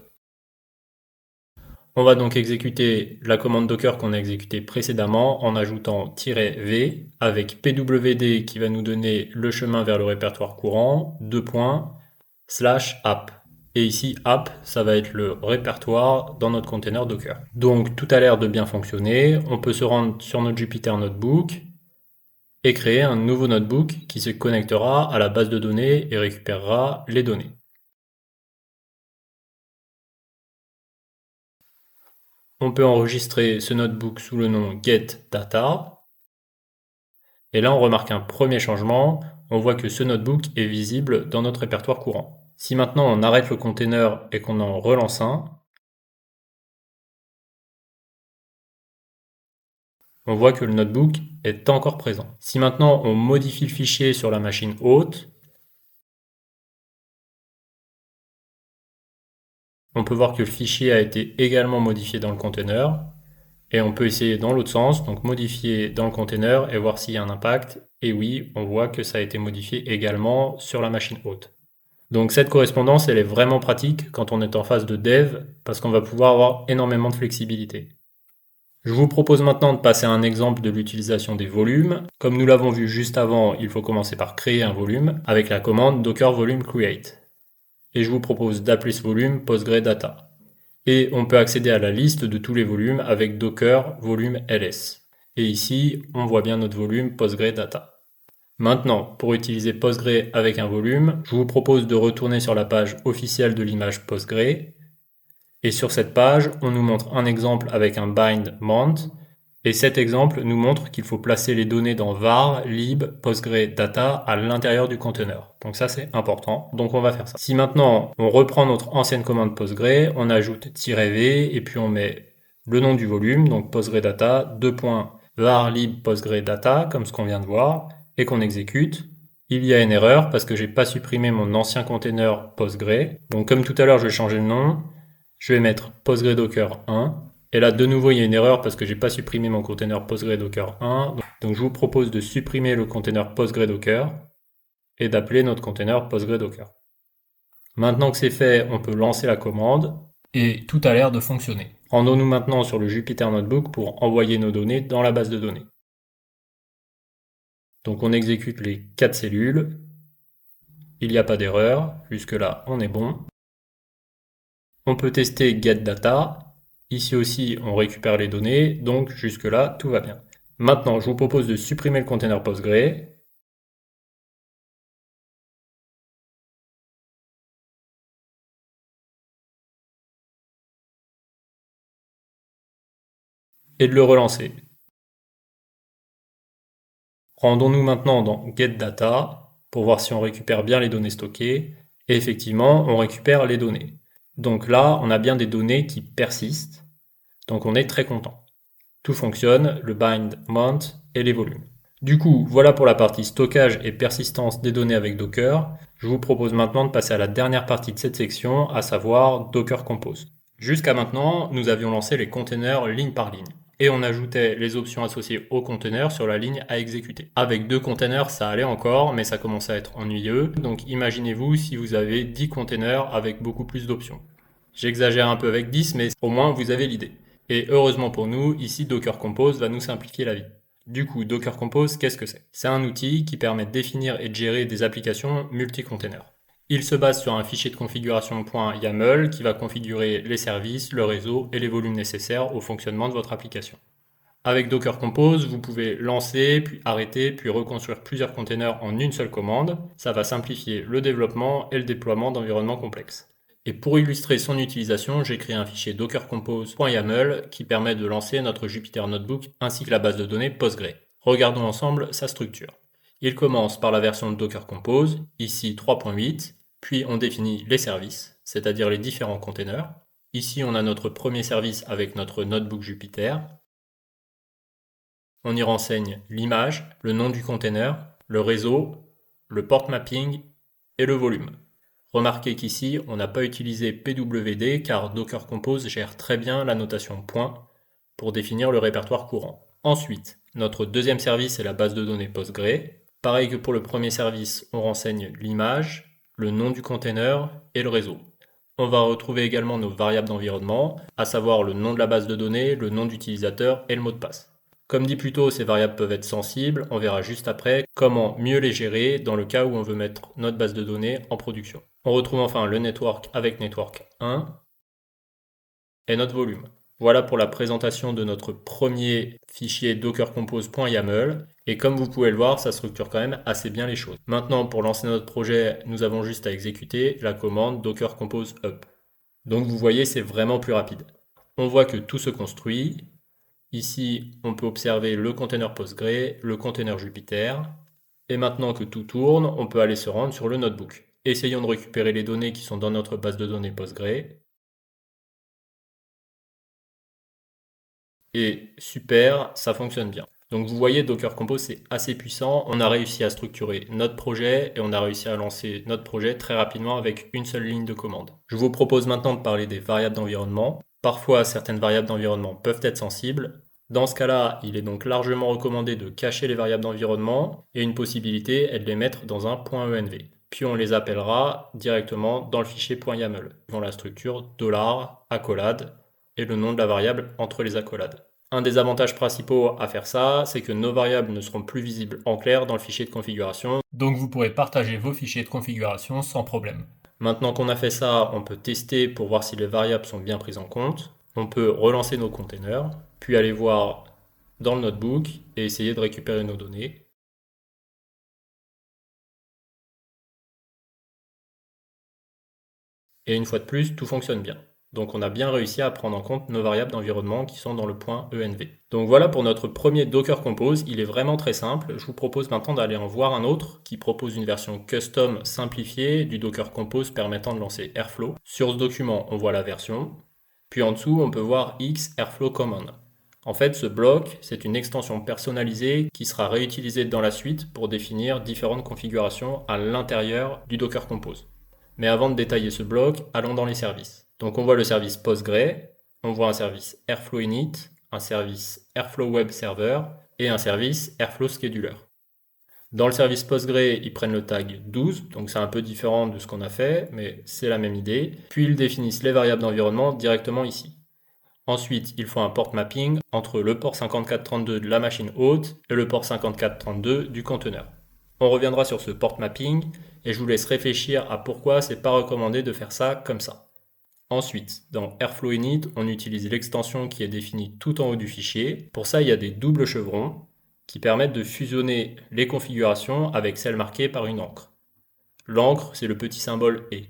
On va donc exécuter la commande Docker qu'on a exécutée précédemment en ajoutant "-v" avec pwd qui va nous donner le chemin vers le répertoire courant, /app. Et ici, app, ça va être le répertoire dans notre container Docker. Donc tout a l'air de bien fonctionner. On peut se rendre sur notre Jupyter Notebook et créer un nouveau notebook qui se connectera à la base de données et récupérera les données. On peut enregistrer ce notebook sous le nom getData. Et là, on remarque un premier changement. On voit que ce notebook est visible dans notre répertoire courant. Si maintenant on arrête le container et qu'on en relance un, on voit que le notebook est encore présent. Si maintenant on modifie le fichier sur la machine hôte, on peut voir que le fichier a été également modifié dans le container. Et on peut essayer dans l'autre sens, donc modifier dans le container et voir s'il y a un impact. Et oui, on voit que ça a été modifié également sur la machine hôte. Donc cette correspondance, elle est vraiment pratique quand on est en phase de dev, parce qu'on va pouvoir avoir énormément de flexibilité. Je vous propose maintenant de passer à un exemple de l'utilisation des volumes. Comme nous l'avons vu juste avant, il faut commencer par créer un volume avec la commande docker volume create. Et je vous propose d'appeler ce volume PostgreData. Et on peut accéder à la liste de tous les volumes avec docker volume ls. Et ici, on voit bien notre volume PostgreData. Maintenant, pour utiliser Postgre avec un volume, je vous propose de retourner sur la page officielle de l'image Postgre. Et sur cette page, on nous montre un exemple avec un bind mount. Et cet exemple nous montre qu'il faut placer les données dans var, lib, PostgreData à l'intérieur du conteneur. Donc ça, c'est important. Donc on va faire ça. Si maintenant, on reprend notre ancienne commande Postgre, on ajoute "-v" et puis on met le nom du volume, donc PostgreData, var, lib, PostgreData, comme ce qu'on vient de voir, et qu'on exécute. Il y a une erreur parce que j'ai pas supprimé mon ancien container Postgre. Donc comme tout à l'heure, je vais changer le nom. Je vais mettre PostgreDocker 1. Et là, de nouveau, il y a une erreur parce que j'ai pas supprimé mon container PostgreDocker 1. Donc, je vous propose de supprimer le container PostgreDocker et d'appeler notre container PostgreDocker. Maintenant que c'est fait, on peut lancer la commande et tout a l'air de fonctionner. Rendons-nous maintenant sur le Jupyter Notebook pour envoyer nos données dans la base de données. Donc, on exécute les 4 cellules. Il n'y a pas d'erreur. Jusque-là, on est bon. On peut tester getData. Ici aussi, on récupère les données, donc jusque-là, tout va bien. Maintenant, je vous propose de supprimer le container Postgre. Et de le relancer. Rendons-nous maintenant dans getData pour voir si on récupère bien les données stockées. Et effectivement, on récupère les données. Donc là, on a bien des données qui persistent. Donc on est très content. Tout fonctionne, le bind, mount et les volumes. Du coup, voilà pour la partie stockage et persistance des données avec Docker. Je vous propose maintenant de passer à la dernière partie de cette section, à savoir Docker Compose. Jusqu'à maintenant, nous avions lancé les containers ligne par ligne. Et on ajoutait les options associées aux containers sur la ligne à exécuter. Avec 2 containers, ça allait encore, mais ça commençait à être ennuyeux. Donc imaginez-vous si vous avez 10 containers avec beaucoup plus d'options. J'exagère un peu avec 10, mais au moins vous avez l'idée. Et heureusement pour nous, ici Docker Compose va nous simplifier la vie. Du coup, Docker Compose, qu'est-ce que c'est? C'est un outil qui permet de définir et de gérer des applications multi-containers. Il se base sur un fichier de configuration .yaml qui va configurer les services, le réseau et les volumes nécessaires au fonctionnement de votre application. Avec Docker Compose, vous pouvez lancer, puis arrêter, puis reconstruire plusieurs containers en une seule commande. Ça va simplifier le développement et le déploiement d'environnements complexes. Et pour illustrer son utilisation, j'ai créé un fichier dockercompose.yaml qui permet de lancer notre Jupyter Notebook ainsi que la base de données Postgre. Regardons ensemble sa structure. Il commence par la version de Docker Compose, ici 3.8, puis on définit les services, c'est-à-dire les différents containers. Ici, on a notre premier service avec notre notebook Jupyter. On y renseigne l'image, le nom du container, le réseau, le port mapping et le volume. Remarquez qu'ici, on n'a pas utilisé pwd car Docker Compose gère très bien la notation point pour définir le répertoire courant. Ensuite, notre deuxième service est la base de données Postgre. Pareil que pour le premier service, on renseigne l'image, le nom du container et le réseau. On va retrouver également nos variables d'environnement, à savoir le nom de la base de données, le nom d'utilisateur et le mot de passe. Comme dit plus tôt, ces variables peuvent être sensibles, on verra juste après comment mieux les gérer dans le cas où on veut mettre notre base de données en production. On retrouve enfin le network avec network 1 et notre volume. Voilà pour la présentation de notre premier fichier dockercompose.yaml. Et comme vous pouvez le voir, ça structure quand même assez bien les choses. Maintenant, pour lancer notre projet, nous avons juste à exécuter la commande docker compose up. Donc vous voyez, c'est vraiment plus rapide. On voit que tout se construit. Ici, on peut observer le container Postgre, le container Jupyter. Et maintenant que tout tourne, on peut aller se rendre sur le notebook. Essayons de récupérer les données qui sont dans notre base de données Postgre. Et super, ça fonctionne bien. Donc vous voyez, Docker Compose, c'est assez puissant. On a réussi à structurer notre projet et on a réussi à lancer notre projet très rapidement avec une seule ligne de commande. Je vous propose maintenant de parler des variables d'environnement. Parfois, certaines variables d'environnement peuvent être sensibles. Dans ce cas-là, il est donc largement recommandé de cacher les variables d'environnement et une possibilité est de les mettre dans un .env. Puis on les appellera directement dans le fichier .yaml, dans la structure $accolade et le nom de la variable entre les accolades. Un des avantages principaux à faire ça, c'est que nos variables ne seront plus visibles en clair dans le fichier de configuration, donc vous pourrez partager vos fichiers de configuration sans problème. Maintenant qu'on a fait ça, on peut tester pour voir si les variables sont bien prises en compte. On peut relancer nos containers, puis aller voir dans le notebook et essayer de récupérer nos données. Et une fois de plus, tout fonctionne bien. Donc on a bien réussi à prendre en compte nos variables d'environnement qui sont dans le .env. Donc voilà pour notre premier Docker Compose, il est vraiment très simple. Je vous propose maintenant d'aller en voir un autre qui propose une version custom simplifiée du Docker Compose permettant de lancer Airflow. Sur ce document, on voit la version, puis en dessous, on peut voir X Airflow Command. En fait, ce bloc, c'est une extension personnalisée qui sera réutilisée dans la suite pour définir différentes configurations à l'intérieur du Docker Compose. Mais avant de détailler ce bloc, allons dans les services. Donc on voit le service Postgre, on voit un service Airflow Init, un service Airflow Web Server et un service Airflow Scheduler. Dans le service Postgre, ils prennent le tag 12, donc c'est un peu différent de ce qu'on a fait, mais c'est la même idée. Puis ils définissent les variables d'environnement directement ici. Ensuite, ils font un port mapping entre le port 5432 de la machine hôte et le port 5432 du conteneur. On reviendra sur ce port mapping et je vous laisse réfléchir à pourquoi c'est pas recommandé de faire ça comme ça. Ensuite, dans Airflow Init, on utilise l'extension qui est définie tout en haut du fichier. Pour ça, il y a des doubles chevrons qui permettent de fusionner les configurations avec celles marquées par une encre. L'encre, c'est le petit symbole E.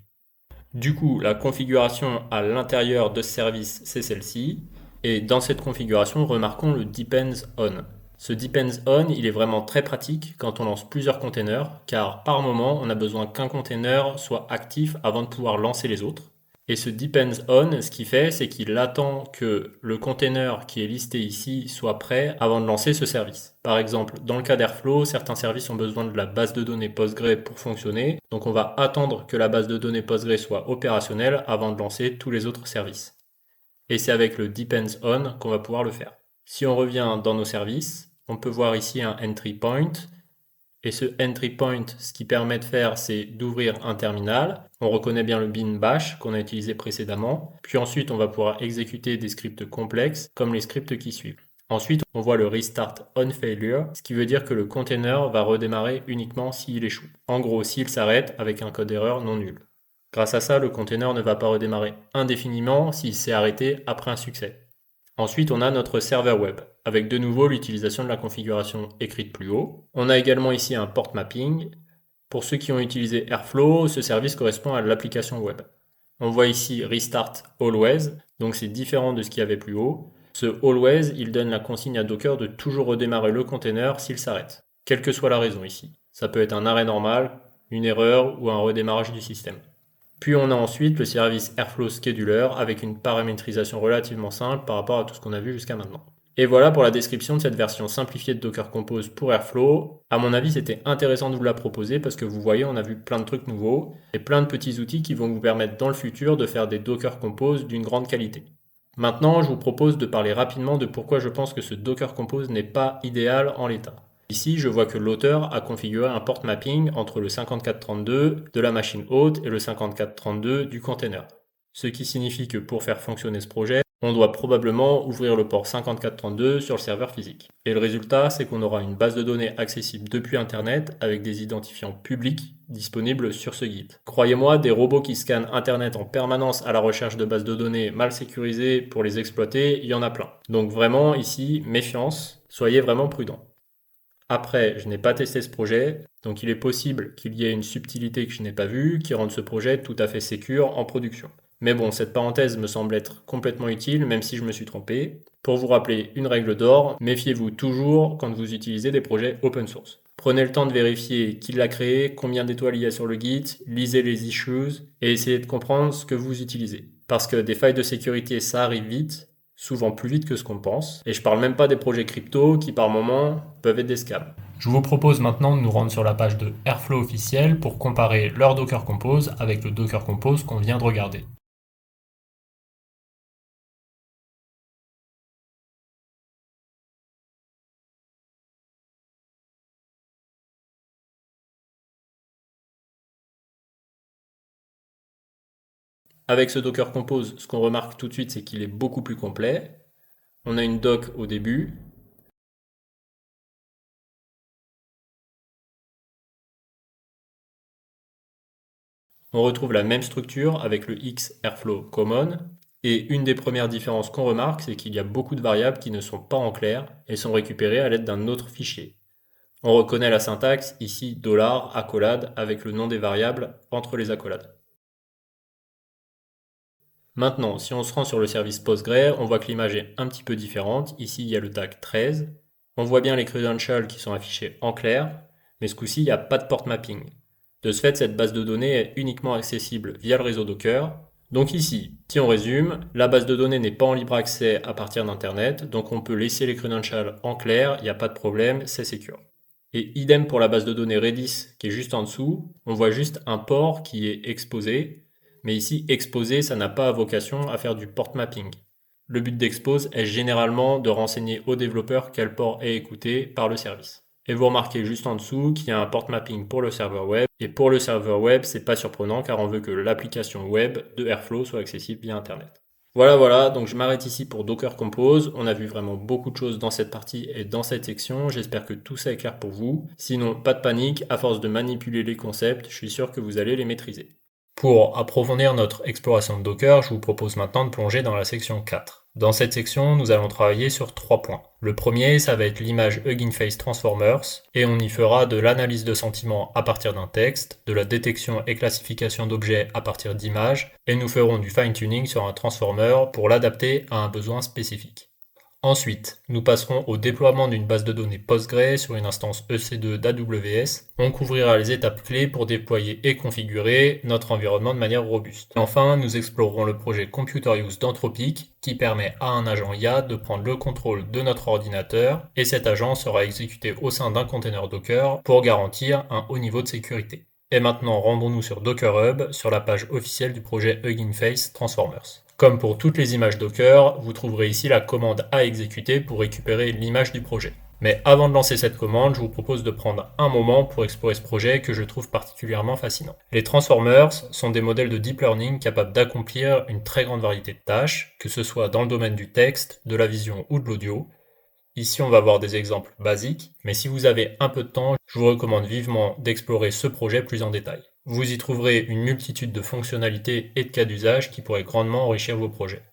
Du coup, la configuration à l'intérieur de ce service, c'est celle-ci. Et dans cette configuration, remarquons le Depends On. Ce Depends On, il est vraiment très pratique quand on lance plusieurs containers, car par moment, on a besoin qu'un container soit actif avant de pouvoir lancer les autres. Et ce Depends On, ce qu'il fait, c'est qu'il attend que le container qui est listé ici soit prêt avant de lancer ce service. Par exemple, dans le cas d'Airflow, certains services ont besoin de la base de données Postgre pour fonctionner, donc on va attendre que la base de données Postgre soit opérationnelle avant de lancer tous les autres services. Et c'est avec le Depends On qu'on va pouvoir le faire. Si on revient dans nos services, on peut voir ici un entry point. Et ce entry point, ce qui permet de faire, c'est d'ouvrir un terminal. On reconnaît bien le bin bash qu'on a utilisé précédemment. Puis ensuite, on va pouvoir exécuter des scripts complexes, comme les scripts qui suivent. Ensuite, on voit le restart on failure, ce qui veut dire que le container va redémarrer uniquement s'il échoue. En gros, s'il s'arrête avec un code erreur non nul. Grâce à ça, le container ne va pas redémarrer indéfiniment s'il s'est arrêté après un succès. Ensuite, on a notre serveur web, avec de nouveau l'utilisation de la configuration écrite plus haut. On a également ici un port mapping. Pour ceux qui ont utilisé Airflow, ce service correspond à l'application web. On voit ici Restart Always, donc c'est différent de ce qu'il y avait plus haut. Ce Always, il donne la consigne à Docker de toujours redémarrer le container s'il s'arrête, quelle que soit la raison ici. Ça peut être un arrêt normal, une erreur ou un redémarrage du système. Puis on a ensuite le service Airflow Scheduler avec une paramétrisation relativement simple par rapport à tout ce qu'on a vu jusqu'à maintenant. Et voilà pour la description de cette version simplifiée de Docker Compose pour Airflow. À mon avis, c'était intéressant de vous la proposer parce que vous voyez, on a vu plein de trucs nouveaux et plein de petits outils qui vont vous permettre dans le futur de faire des Docker Compose d'une grande qualité. Maintenant, je vous propose de parler rapidement de pourquoi je pense que ce Docker Compose n'est pas idéal en l'état. Ici, je vois que l'auteur a configuré un port mapping entre le 5432 de la machine hôte et le 5432 du container. Ce qui signifie que pour faire fonctionner ce projet, on doit probablement ouvrir le port 5432 sur le serveur physique. Et le résultat, c'est qu'on aura une base de données accessible depuis Internet avec des identifiants publics disponibles sur ce guide. Croyez-moi, des robots qui scannent Internet en permanence à la recherche de bases de données mal sécurisées pour les exploiter, il y en a plein. Donc vraiment, ici, méfiance, soyez vraiment prudents. Après, je n'ai pas testé ce projet, donc il est possible qu'il y ait une subtilité que je n'ai pas vue qui rende ce projet tout à fait sécure en production. Mais bon, cette parenthèse me semble être complètement utile, même si je me suis trompé. Pour vous rappeler une règle d'or, méfiez-vous toujours quand vous utilisez des projets open source. Prenez le temps de vérifier qui l'a créé, combien d'étoiles il y a sur le Git, lisez les issues et essayez de comprendre ce que vous utilisez. Parce que des failles de sécurité, ça arrive vite, souvent plus vite que ce qu'on pense. Et je parle même pas des projets crypto qui par moments peuvent être des scams. Je vous propose maintenant de nous rendre sur la page de Airflow officielle pour comparer leur Docker Compose avec le Docker Compose qu'on vient de regarder. Avec ce Docker Compose, ce qu'on remarque tout de suite, c'est qu'il est beaucoup plus complet. On a une doc au début. On retrouve la même structure avec le X Airflow Common. Et une des premières différences qu'on remarque, c'est qu'il y a beaucoup de variables qui ne sont pas en clair et sont récupérées à l'aide d'un autre fichier. On reconnaît la syntaxe, ici $accolade, avec le nom des variables entre les accolades. Maintenant, si on se rend sur le service Postgre, on voit que l'image est un petit peu différente. Ici, il y a le tag 13. On voit bien les credentials qui sont affichés en clair, mais ce coup-ci, il n'y a pas de port mapping. De ce fait, cette base de données est uniquement accessible via le réseau Docker. Donc ici, si on résume, la base de données n'est pas en libre accès à partir d'Internet, donc on peut laisser les credentials en clair, il n'y a pas de problème, c'est secure. Et idem pour la base de données Redis qui est juste en dessous, on voit juste un port qui est exposé, mais ici, exposer, ça n'a pas vocation à faire du port mapping. Le but d'expose est généralement de renseigner au développeur quel port est écouté par le service. Et vous remarquez juste en dessous qu'il y a un port mapping pour le serveur web. Et pour le serveur web, c'est pas surprenant car on veut que l'application web de Airflow soit accessible via Internet. Voilà, donc je m'arrête ici pour Docker Compose. On a vu vraiment beaucoup de choses dans cette partie et dans cette section. J'espère que tout ça est clair pour vous. Sinon, pas de panique, à force de manipuler les concepts, je suis sûr que vous allez les maîtriser. Pour approfondir notre exploration de Docker, je vous propose maintenant de plonger dans la section 4. Dans cette section, nous allons travailler sur 3 points. Le premier, ça va être l'image Hugging Face Transformers, et on y fera de l'analyse de sentiments à partir d'un texte, de la détection et classification d'objets à partir d'images, et nous ferons du fine-tuning sur un transformer pour l'adapter à un besoin spécifique. Ensuite, nous passerons au déploiement d'une base de données Postgre sur une instance EC2 d'AWS. On couvrira les étapes clés pour déployer et configurer notre environnement de manière robuste. Enfin, nous explorerons le projet Computer Use d'Anthropic qui permet à un agent IA de prendre le contrôle de notre ordinateur et cet agent sera exécuté au sein d'un container Docker pour garantir un haut niveau de sécurité. Et maintenant, rendons-nous sur Docker Hub, sur la page officielle du projet Hugging Face Transformers. Comme pour toutes les images Docker, vous trouverez ici la commande à exécuter pour récupérer l'image du projet. Mais avant de lancer cette commande, je vous propose de prendre un moment pour explorer ce projet que je trouve particulièrement fascinant. Les Transformers sont des modèles de deep learning capables d'accomplir une très grande variété de tâches, que ce soit dans le domaine du texte, de la vision ou de l'audio. Ici, on va voir des exemples basiques, mais si vous avez un peu de temps, je vous recommande vivement d'explorer ce projet plus en détail. Vous y trouverez une multitude de fonctionnalités et de cas d'usage qui pourraient grandement enrichir vos projets.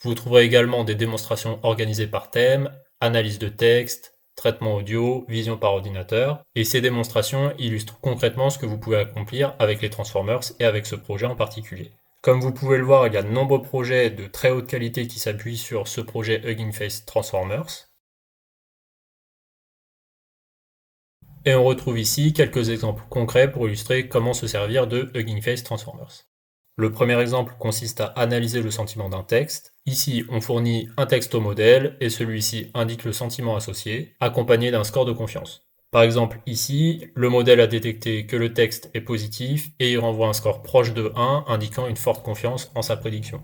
Vous trouverez également des démonstrations organisées par thème, analyse de texte, traitement audio, vision par ordinateur, et ces démonstrations illustrent concrètement ce que vous pouvez accomplir avec les Transformers et avec ce projet en particulier. Comme vous pouvez le voir, il y a de nombreux projets de très haute qualité qui s'appuient sur ce projet Hugging Face Transformers. Et on retrouve ici quelques exemples concrets pour illustrer comment se servir de Hugging Face Transformers. Le premier exemple consiste à analyser le sentiment d'un texte. Ici, on fournit un texte au modèle et celui-ci indique le sentiment associé, accompagné d'un score de confiance. Par exemple, ici, le modèle a détecté que le texte est positif et il renvoie un score proche de 1, indiquant une forte confiance en sa prédiction.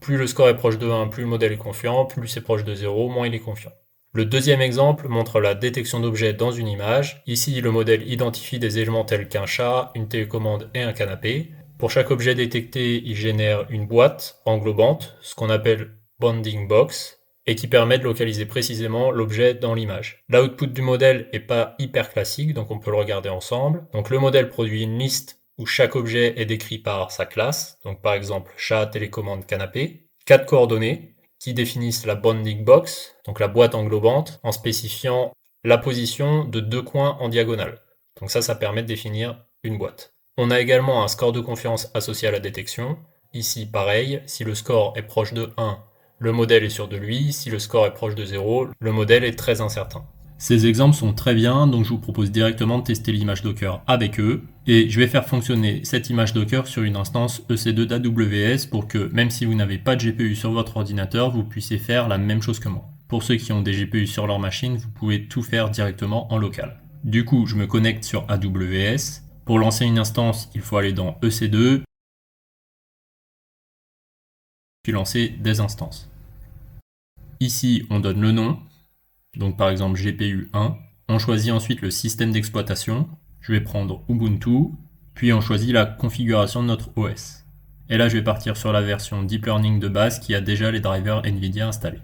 Plus le score est proche de 1, plus le modèle est confiant, plus c'est proche de 0, moins il est confiant. Le deuxième exemple montre la détection d'objets dans une image. Ici, le modèle identifie des éléments tels qu'un chat, une télécommande et un canapé. Pour chaque objet détecté, il génère une boîte englobante, ce qu'on appelle bounding box, et qui permet de localiser précisément l'objet dans l'image. L'output du modèle est pas hyper classique, donc on peut le regarder ensemble. Donc le modèle produit une liste où chaque objet est décrit par sa classe, donc par exemple chat, télécommande, canapé, 4 coordonnées qui définissent la bounding box, donc la boîte englobante, en spécifiant la position de 2 coins en diagonale. Donc ça permet de définir une boîte. On a également un score de confiance associé à la détection. Ici, pareil, si le score est proche de 1, le modèle est sûr de lui. Si le score est proche de 0, le modèle est très incertain. Ces exemples sont très bien, donc je vous propose directement de tester l'image Docker avec eux. Et je vais faire fonctionner cette image Docker sur une instance EC2 d'AWS pour que, même si vous n'avez pas de GPU sur votre ordinateur, vous puissiez faire la même chose que moi. Pour ceux qui ont des GPU sur leur machine, vous pouvez tout faire directement en local. Du coup, je me connecte sur AWS. Pour lancer une instance, il faut aller dans EC2, puis lancer des instances. Ici, on donne le nom, donc par exemple GPU 1. On choisit ensuite le système d'exploitation. Je vais prendre Ubuntu, puis on choisit la configuration de notre OS. Et là, je vais partir sur la version Deep Learning de base qui a déjà les drivers NVIDIA installés.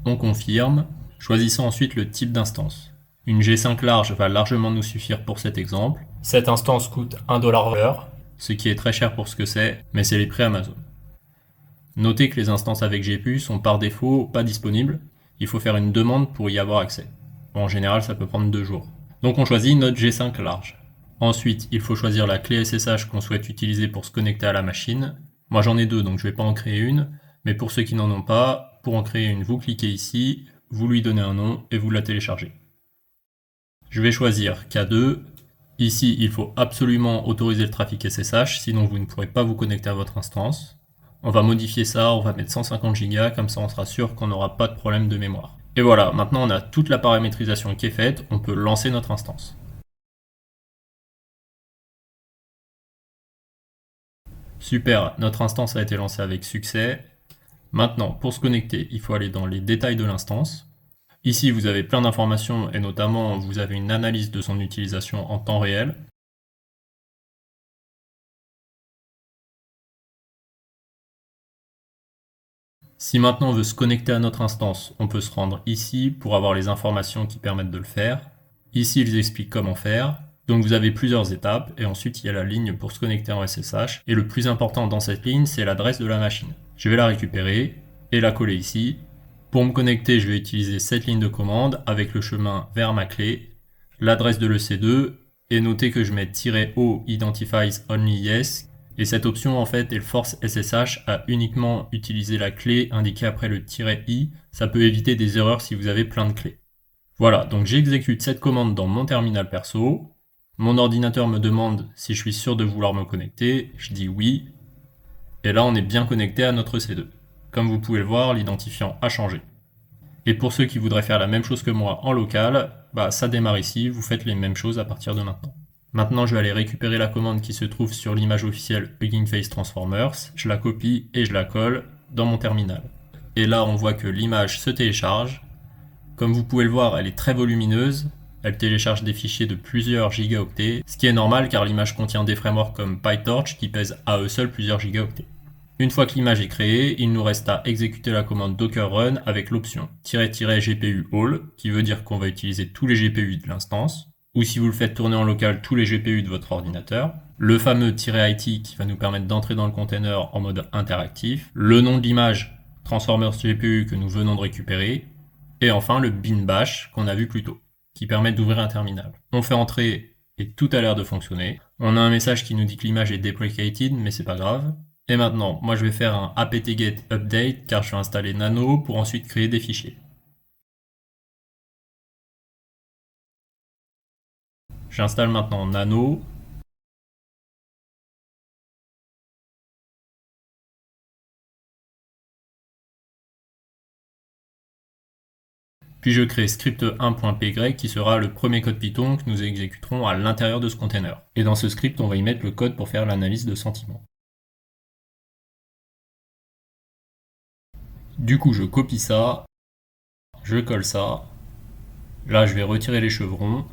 On confirme, choisissant ensuite le type d'instance. Une G5 large va largement nous suffire pour cet exemple. Cette instance coûte 1$ l'heure, ce qui est très cher pour ce que c'est, mais c'est les prix Amazon. Notez que les instances avec GPU sont par défaut pas disponibles, il faut faire une demande pour y avoir accès. En général, ça peut prendre 2 jours. Donc on choisit notre G5 large. Ensuite, il faut choisir la clé SSH qu'on souhaite utiliser pour se connecter à la machine. Moi j'en ai 2, donc je vais pas en créer une, mais pour ceux qui n'en ont pas, pour en créer une, vous cliquez ici, vous lui donnez un nom et vous la téléchargez. Je vais choisir K2. Ici, il faut absolument autoriser le trafic SSH, sinon vous ne pourrez pas vous connecter à votre instance. On va modifier ça, on va mettre 150 Go, comme ça on sera sûr qu'on n'aura pas de problème de mémoire. Et voilà, maintenant on a toute la paramétrisation qui est faite, on peut lancer notre instance. Super, notre instance a été lancée avec succès. Maintenant, pour se connecter, il faut aller dans les détails de l'instance. Ici, vous avez plein d'informations et notamment, vous avez une analyse de son utilisation en temps réel. Si maintenant on veut se connecter à notre instance, on peut se rendre ici pour avoir les informations qui permettent de le faire. Ici, ils expliquent comment faire. Donc vous avez plusieurs étapes et ensuite il y a la ligne pour se connecter en SSH. Et le plus important dans cette ligne, c'est l'adresse de la machine. Je vais la récupérer et la coller ici. Pour me connecter, je vais utiliser cette ligne de commande avec le chemin vers ma clé, l'adresse de l'EC2 et noter que je mets "-o identifies only yes". Et cette option, en fait, elle force SSH à uniquement utiliser la clé indiquée après le "-i". Ça peut éviter des erreurs si vous avez plein de clés. Voilà, donc j'exécute cette commande dans mon terminal perso. Mon ordinateur me demande si je suis sûr de vouloir me connecter. Je dis oui. Et là, on est bien connecté à notre C2. Comme vous pouvez le voir, l'identifiant a changé. Et pour ceux qui voudraient faire la même chose que moi en local, ça démarre ici, vous faites les mêmes choses à partir de maintenant. Maintenant, je vais aller récupérer la commande qui se trouve sur l'image officielle Hugging Face Transformers, je la copie et je la colle dans mon terminal. Et là, on voit que l'image se télécharge. Comme vous pouvez le voir, elle est très volumineuse, elle télécharge des fichiers de plusieurs gigaoctets, ce qui est normal car l'image contient des frameworks comme PyTorch qui pèsent à eux seuls plusieurs gigaoctets. Une fois que l'image est créée, il nous reste à exécuter la commande docker run avec l'option "-gpu all", qui veut dire qu'on va utiliser tous les GPU de l'instance, ou si vous le faites tourner en local, tous les GPU de votre ordinateur, le fameux "-it" qui va nous permettre d'entrer dans le container en mode interactif, le nom de l'image Transformers GPU que nous venons de récupérer, et enfin le bin bash qu'on a vu plus tôt, qui permet d'ouvrir un terminal. On fait entrer et tout a l'air de fonctionner. On a un message qui nous dit que l'image est deprecated, mais c'est pas grave. Et maintenant, moi je vais faire un apt-get update car je vais installer Nano pour ensuite créer des fichiers. J'installe maintenant Nano. Puis je crée script1.py qui sera le premier code Python que nous exécuterons à l'intérieur de ce container. Et dans ce script, on va y mettre le code pour faire l'analyse de sentiment. Du coup, je copie ça, je colle ça. Là, je vais retirer les chevrons.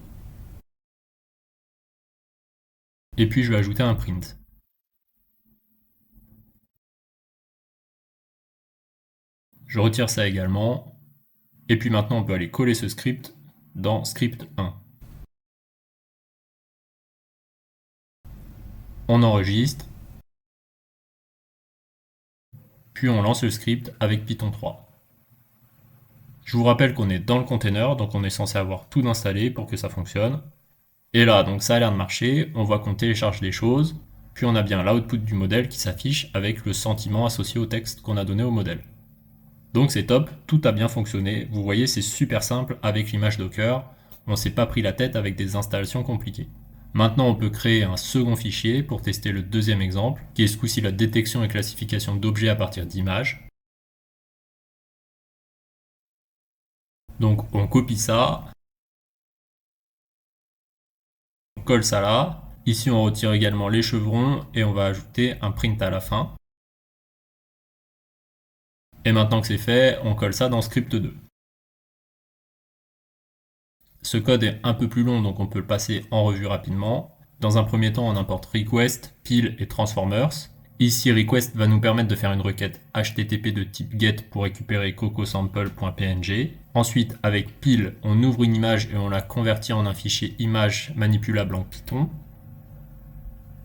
Et puis je vais ajouter un print. Je retire ça également. Et puis maintenant, on peut aller coller ce script dans script 1. On enregistre. Puis on lance le script avec Python 3. Je vous rappelle qu'on est dans le container, donc on est censé avoir tout installé pour que ça fonctionne. Et là, donc ça a l'air de marcher, on voit qu'on télécharge des choses, puis on a bien l'output du modèle qui s'affiche avec le sentiment associé au texte qu'on a donné au modèle. Donc c'est top, tout a bien fonctionné, vous voyez c'est super simple avec l'image Docker, on s'est pas pris la tête avec des installations compliquées. Maintenant on peut créer un second fichier pour tester le deuxième exemple, qui est ce coup-ci la détection et classification d'objets à partir d'images. Donc on copie ça, on colle ça là, ici on retire également les chevrons et on va ajouter un print à la fin. Et maintenant que c'est fait, on colle ça dans script 2. Ce code est un peu plus long, donc on peut le passer en revue rapidement. Dans un premier temps, on importe request, pile et transformers. Ici, request va nous permettre de faire une requête HTTP de type get pour récupérer cocosample.png. Ensuite, avec pile, on ouvre une image et on la convertit en un fichier image manipulable en Python.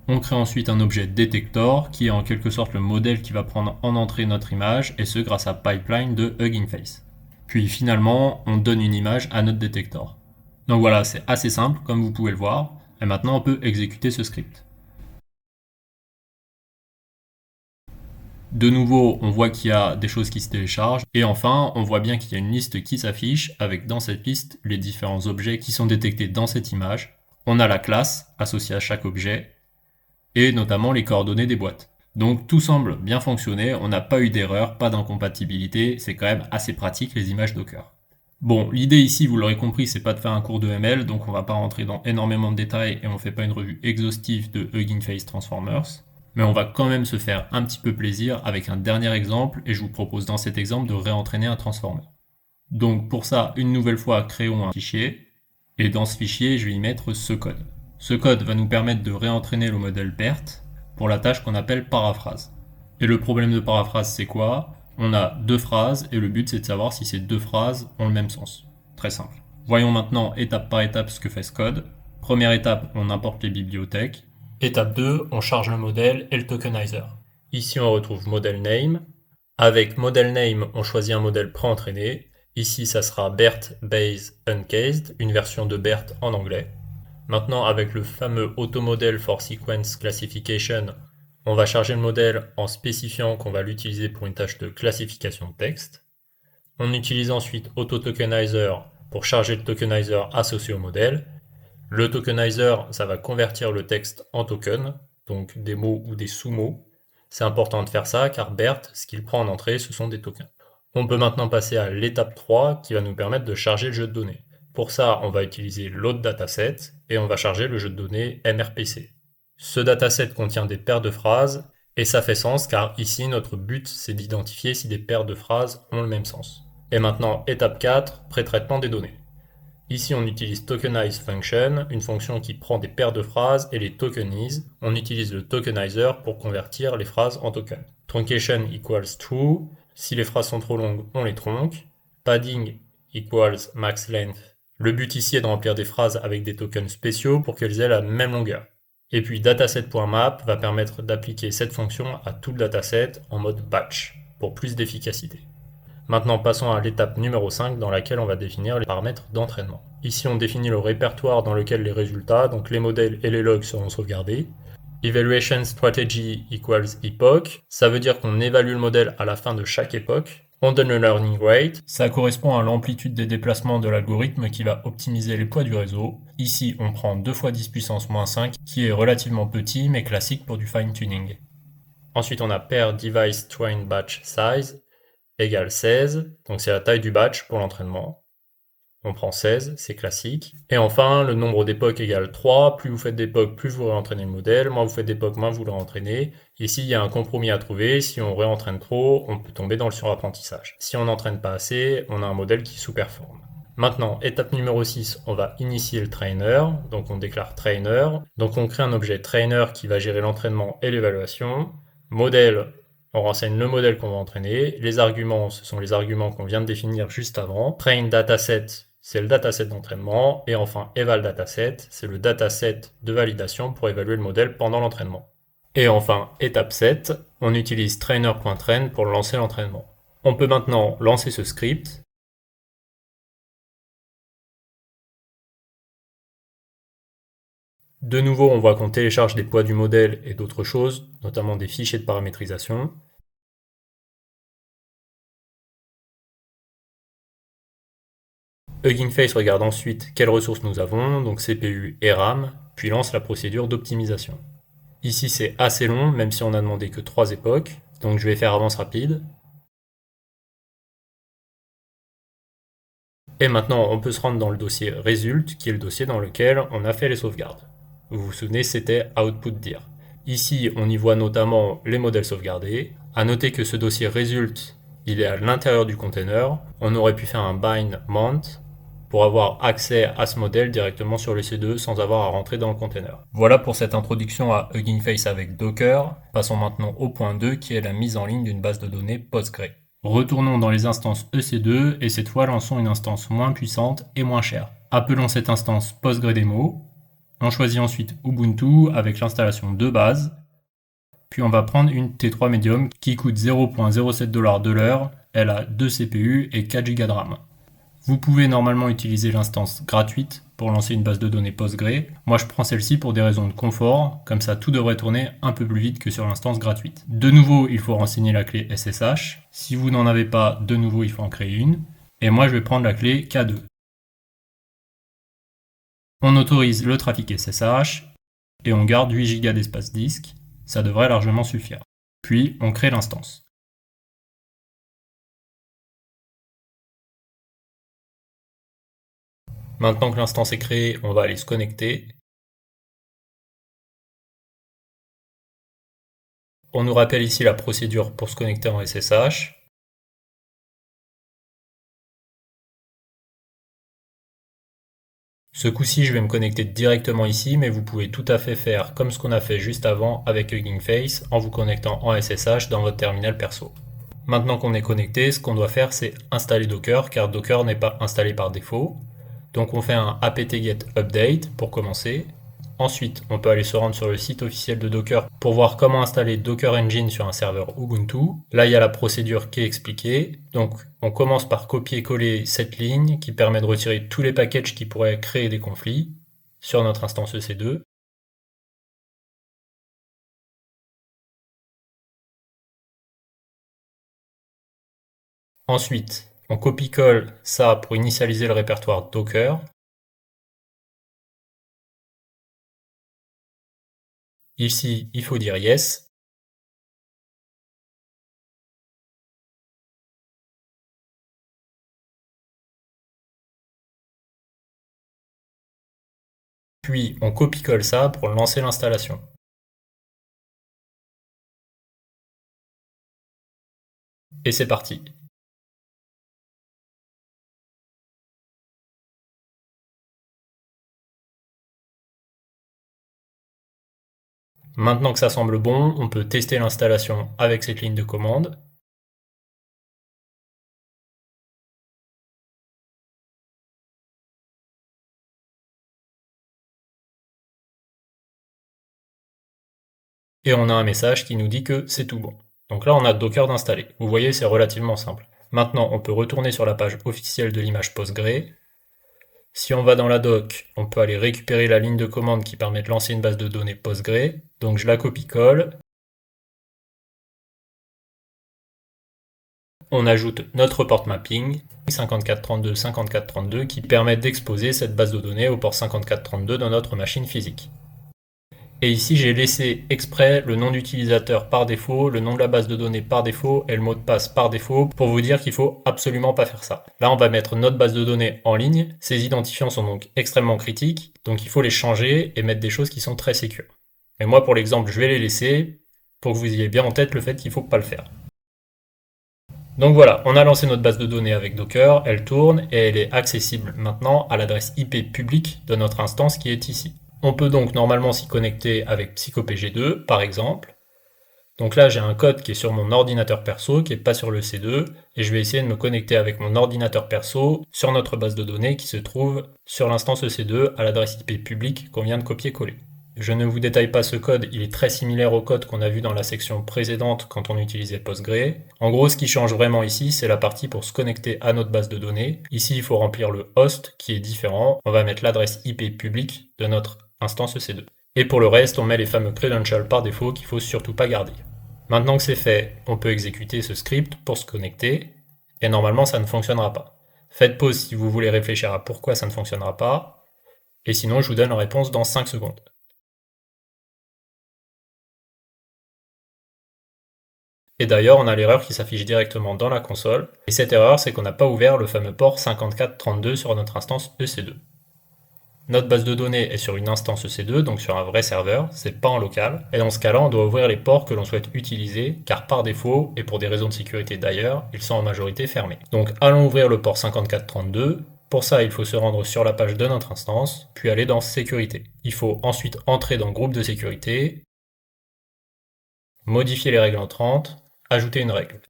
On crée ensuite un objet detector qui est en quelque sorte le modèle qui va prendre en entrée notre image, et ce grâce à pipeline de Hugging Face. Puis finalement, on donne une image à notre detector. Donc voilà, c'est assez simple, comme vous pouvez le voir. Et maintenant, on peut exécuter ce script. De nouveau, on voit qu'il y a des choses qui se téléchargent. Et enfin, on voit bien qu'il y a une liste qui s'affiche avec dans cette liste les différents objets qui sont détectés dans cette image. On a la classe associée à chaque objet et notamment les coordonnées des boîtes. Donc tout semble bien fonctionner, on n'a pas eu d'erreur, pas d'incompatibilité, c'est quand même assez pratique les images Docker. Bon, l'idée ici, vous l'aurez compris, c'est pas de faire un cours de ML, donc on va pas rentrer dans énormément de détails et on fait pas une revue exhaustive de Hugging Face Transformers. Mais on va quand même se faire un petit peu plaisir avec un dernier exemple, et je vous propose dans cet exemple de réentraîner un transformer. Donc pour ça, une nouvelle fois, créons un fichier, et dans ce fichier, je vais y mettre ce code. Ce code va nous permettre de réentraîner le modèle BERT pour la tâche qu'on appelle paraphrase. Et le problème de paraphrase, c'est quoi? On a deux phrases et le but c'est de savoir si ces deux phrases ont le même sens. Très simple. Voyons maintenant étape par étape ce que fait ce code. Première étape, on importe les bibliothèques. Étape 2, on charge le modèle et le tokenizer. Ici on retrouve model name. Avec model name, on choisit un modèle pré-entraîné. Ici ça sera BERT Base Uncased, une version de BERT en anglais. Maintenant, avec le fameux AutoModel for Sequence Classification, on va charger le modèle en spécifiant qu'on va l'utiliser pour une tâche de classification de texte. On utilise ensuite AutoTokenizer pour charger le tokenizer associé au modèle. Le tokenizer, ça va convertir le texte en token, donc des mots ou des sous-mots. C'est important de faire ça car BERT, ce qu'il prend en entrée, ce sont des tokens. On peut maintenant passer à l'étape 3 qui va nous permettre de charger le jeu de données. Pour ça, on va utiliser l'autre dataset et on va charger le jeu de données MRPC. Ce dataset contient des paires de phrases et ça fait sens car ici notre but c'est d'identifier si des paires de phrases ont le même sens. Et maintenant, étape 4, pré-traitement des données. Ici on utilise tokenize function, une fonction qui prend des paires de phrases et les tokenise. On utilise le tokenizer pour convertir les phrases en tokens. Truncation equals true. Si les phrases sont trop longues, on les tronque. Padding equals max length. Le but ici est de remplir des phrases avec des tokens spéciaux pour qu'elles aient la même longueur. Et puis dataset.map va permettre d'appliquer cette fonction à tout le dataset en mode batch, pour plus d'efficacité. Maintenant passons à l'étape numéro 5 dans laquelle on va définir les paramètres d'entraînement. Ici on définit le répertoire dans lequel les résultats, donc les modèles et les logs seront sauvegardés. Evaluation strategy equals epoch, ça veut dire qu'on évalue le modèle à la fin de chaque époque. On donne le learning rate, ça correspond à l'amplitude des déplacements de l'algorithme qui va optimiser les poids du réseau. Ici, on prend 2 fois 10 puissance moins 5, qui est relativement petit mais classique pour du fine-tuning. Ensuite, on a pair device train batch size égale 16, donc c'est la taille du batch pour l'entraînement. On prend 16, c'est classique. Et enfin, le nombre d'époques égale 3. Plus vous faites d'époques, plus vous réentraînez le modèle. Moins vous faites d'époques, moins vous le réentraînez. Ici, il y a un compromis à trouver. Si on réentraîne trop, on peut tomber dans le surapprentissage. Si on n'entraîne pas assez, on a un modèle qui sous-performe. Maintenant, étape numéro 6, on va initier le trainer. Donc on déclare trainer. Donc on crée un objet trainer qui va gérer l'entraînement et l'évaluation. Modèle, on renseigne le modèle qu'on va entraîner. Les arguments, ce sont les arguments qu'on vient de définir juste avant. Train dataset, c'est le dataset d'entraînement. Et enfin, eval dataset, c'est le dataset de validation pour évaluer le modèle pendant l'entraînement. Et enfin, étape 7, on utilise trainer.train pour lancer l'entraînement. On peut maintenant lancer ce script. De nouveau, on voit qu'on télécharge des poids du modèle et d'autres choses, notamment des fichiers de paramétrisation. Hugging Face regarde ensuite quelles ressources nous avons, donc CPU et RAM, puis lance la procédure d'optimisation. Ici c'est assez long, même si on a demandé que 3 époques, donc je vais faire avance rapide. Et maintenant on peut se rendre dans le dossier Result, qui est le dossier dans lequel on a fait les sauvegardes. Vous vous souvenez, c'était Output Dir. Ici, on y voit notamment les modèles sauvegardés. À noter que ce dossier Result, il est à l'intérieur du container. On aurait pu faire un bind mount pour avoir accès à ce modèle directement sur le C2 sans avoir à rentrer dans le container. Voilà pour cette introduction à Hugging Face avec Docker. Passons maintenant au point 2 qui est la mise en ligne d'une base de données Postgre. Retournons dans les instances EC2 et cette fois lançons une instance moins puissante et moins chère. Appelons cette instance PostgreDemo. On choisit ensuite Ubuntu avec l'installation de base. Puis on va prendre une T3 Medium qui coûte 0,07 $ de l'heure. Elle a 2 CPU et 4 Go de RAM. Vous pouvez normalement utiliser l'instance gratuite pour lancer une base de données Postgre. Moi je prends celle-ci pour des raisons de confort, comme ça tout devrait tourner un peu plus vite que sur l'instance gratuite. De nouveau, il faut renseigner la clé SSH. Si vous n'en avez pas, de nouveau il faut en créer une. Et moi je vais prendre la clé K2. On autorise le trafic SSH et on garde 8 Go d'espace disque. Ça devrait largement suffire. Puis on crée l'instance. Maintenant que l'instance est créée, on va aller se connecter. On nous rappelle ici la procédure pour se connecter en SSH. Ce coup-ci, je vais me connecter directement ici, mais vous pouvez tout à fait faire comme ce qu'on a fait juste avant avec Hugging Face en vous connectant en SSH dans votre terminal perso. Maintenant qu'on est connecté, ce qu'on doit faire, c'est installer Docker, car Docker n'est pas installé par défaut. Donc on fait un apt-get update pour commencer. Ensuite, on peut aller se rendre sur le site officiel de Docker pour voir comment installer Docker Engine sur un serveur Ubuntu. Là, il y a la procédure qui est expliquée. Donc, on commence par copier-coller cette ligne qui permet de retirer tous les packages qui pourraient créer des conflits sur notre instance EC2. Ensuite, on copie-colle ça pour initialiser le répertoire Docker. Ici, il faut dire yes. Puis, on copie-colle ça pour lancer l'installation. Et c'est parti. Maintenant que ça semble bon, on peut tester l'installation avec cette ligne de commande. Et on a un message qui nous dit que c'est tout bon. Donc là, on a Docker d'installer. Vous voyez, c'est relativement simple. Maintenant, on peut retourner sur la page officielle de l'image Postgre. Si on va dans la doc, on peut aller récupérer la ligne de commande qui permet de lancer une base de données Postgre. Donc je la copie-colle. On ajoute notre port mapping 5432-5432 qui permet d'exposer cette base de données au port 5432 dans notre machine physique. Et ici, j'ai laissé exprès le nom d'utilisateur par défaut, le nom de la base de données par défaut et le mot de passe par défaut pour vous dire qu'il faut absolument pas faire ça. Là, on va mettre notre base de données en ligne. Ces identifiants sont donc extrêmement critiques, donc il faut les changer et mettre des choses qui sont très sécures. Et moi, pour l'exemple, je vais les laisser pour que vous ayez bien en tête le fait qu'il faut pas le faire. Donc voilà, on a lancé notre base de données avec Docker, elle tourne et elle est accessible maintenant à l'adresse IP publique de notre instance qui est ici. On peut donc normalement s'y connecter avec PsychoPG2 par exemple. Donc là j'ai un code qui est sur mon ordinateur perso, qui n'est pas sur le C2, et je vais essayer de me connecter avec mon ordinateur perso sur notre base de données qui se trouve sur l'instance EC2 à l'adresse IP publique qu'on vient de copier-coller. Je ne vous détaille pas ce code, il est très similaire au code qu'on a vu dans la section précédente quand on utilisait Postgre. En gros, ce qui change vraiment ici, c'est la partie pour se connecter à notre base de données. Ici, il faut remplir le host qui est différent. On va mettre l'adresse IP publique de notre instance EC2. Et pour le reste, on met les fameux credentials par défaut qu'il ne faut surtout pas garder. Maintenant que c'est fait, on peut exécuter ce script pour se connecter, et normalement ça ne fonctionnera pas. Faites pause si vous voulez réfléchir à pourquoi ça ne fonctionnera pas, et sinon je vous donne la réponse dans 5 secondes. Et d'ailleurs, on a l'erreur qui s'affiche directement dans la console, et cette erreur c'est qu'on n'a pas ouvert le fameux port 5432 sur notre instance EC2. Notre base de données est sur une instance EC2, donc sur un vrai serveur, c'est pas en local, et dans ce cas-là, on doit ouvrir les ports que l'on souhaite utiliser, car par défaut, et pour des raisons de sécurité d'ailleurs, ils sont en majorité fermés. Donc allons ouvrir le port 5432, pour ça il faut se rendre sur la page de notre instance, puis aller dans Sécurité. Il faut ensuite entrer dans Groupe de sécurité, modifier les règles entrantes, ajouter une règle.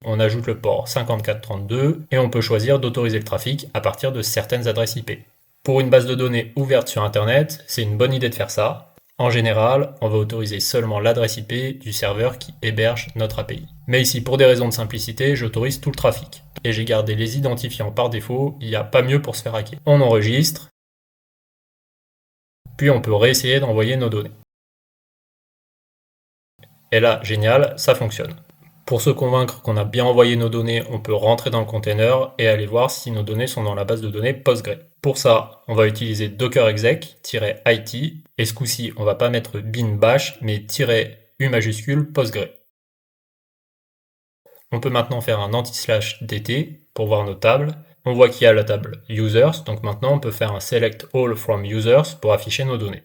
On ajoute le port 5432 et on peut choisir d'autoriser le trafic à partir de certaines adresses IP. Pour une base de données ouverte sur Internet, c'est une bonne idée de faire ça. En général, on va autoriser seulement l'adresse IP du serveur qui héberge notre API. Mais ici, pour des raisons de simplicité, j'autorise tout le trafic. Et j'ai gardé les identifiants par défaut, il n'y a pas mieux pour se faire hacker. On enregistre, puis on peut réessayer d'envoyer nos données. Et là, génial, ça fonctionne. Pour se convaincre qu'on a bien envoyé nos données, on peut rentrer dans le container et aller voir si nos données sont dans la base de données Postgre. Pour ça, on va utiliser docker exec-it, et ce coup-ci, on va pas mettre bin bash, mais -u majuscule Postgre. On peut maintenant faire un anti/dt pour voir nos tables. On voit qu'il y a la table users, donc maintenant on peut faire un select all from users pour afficher nos données.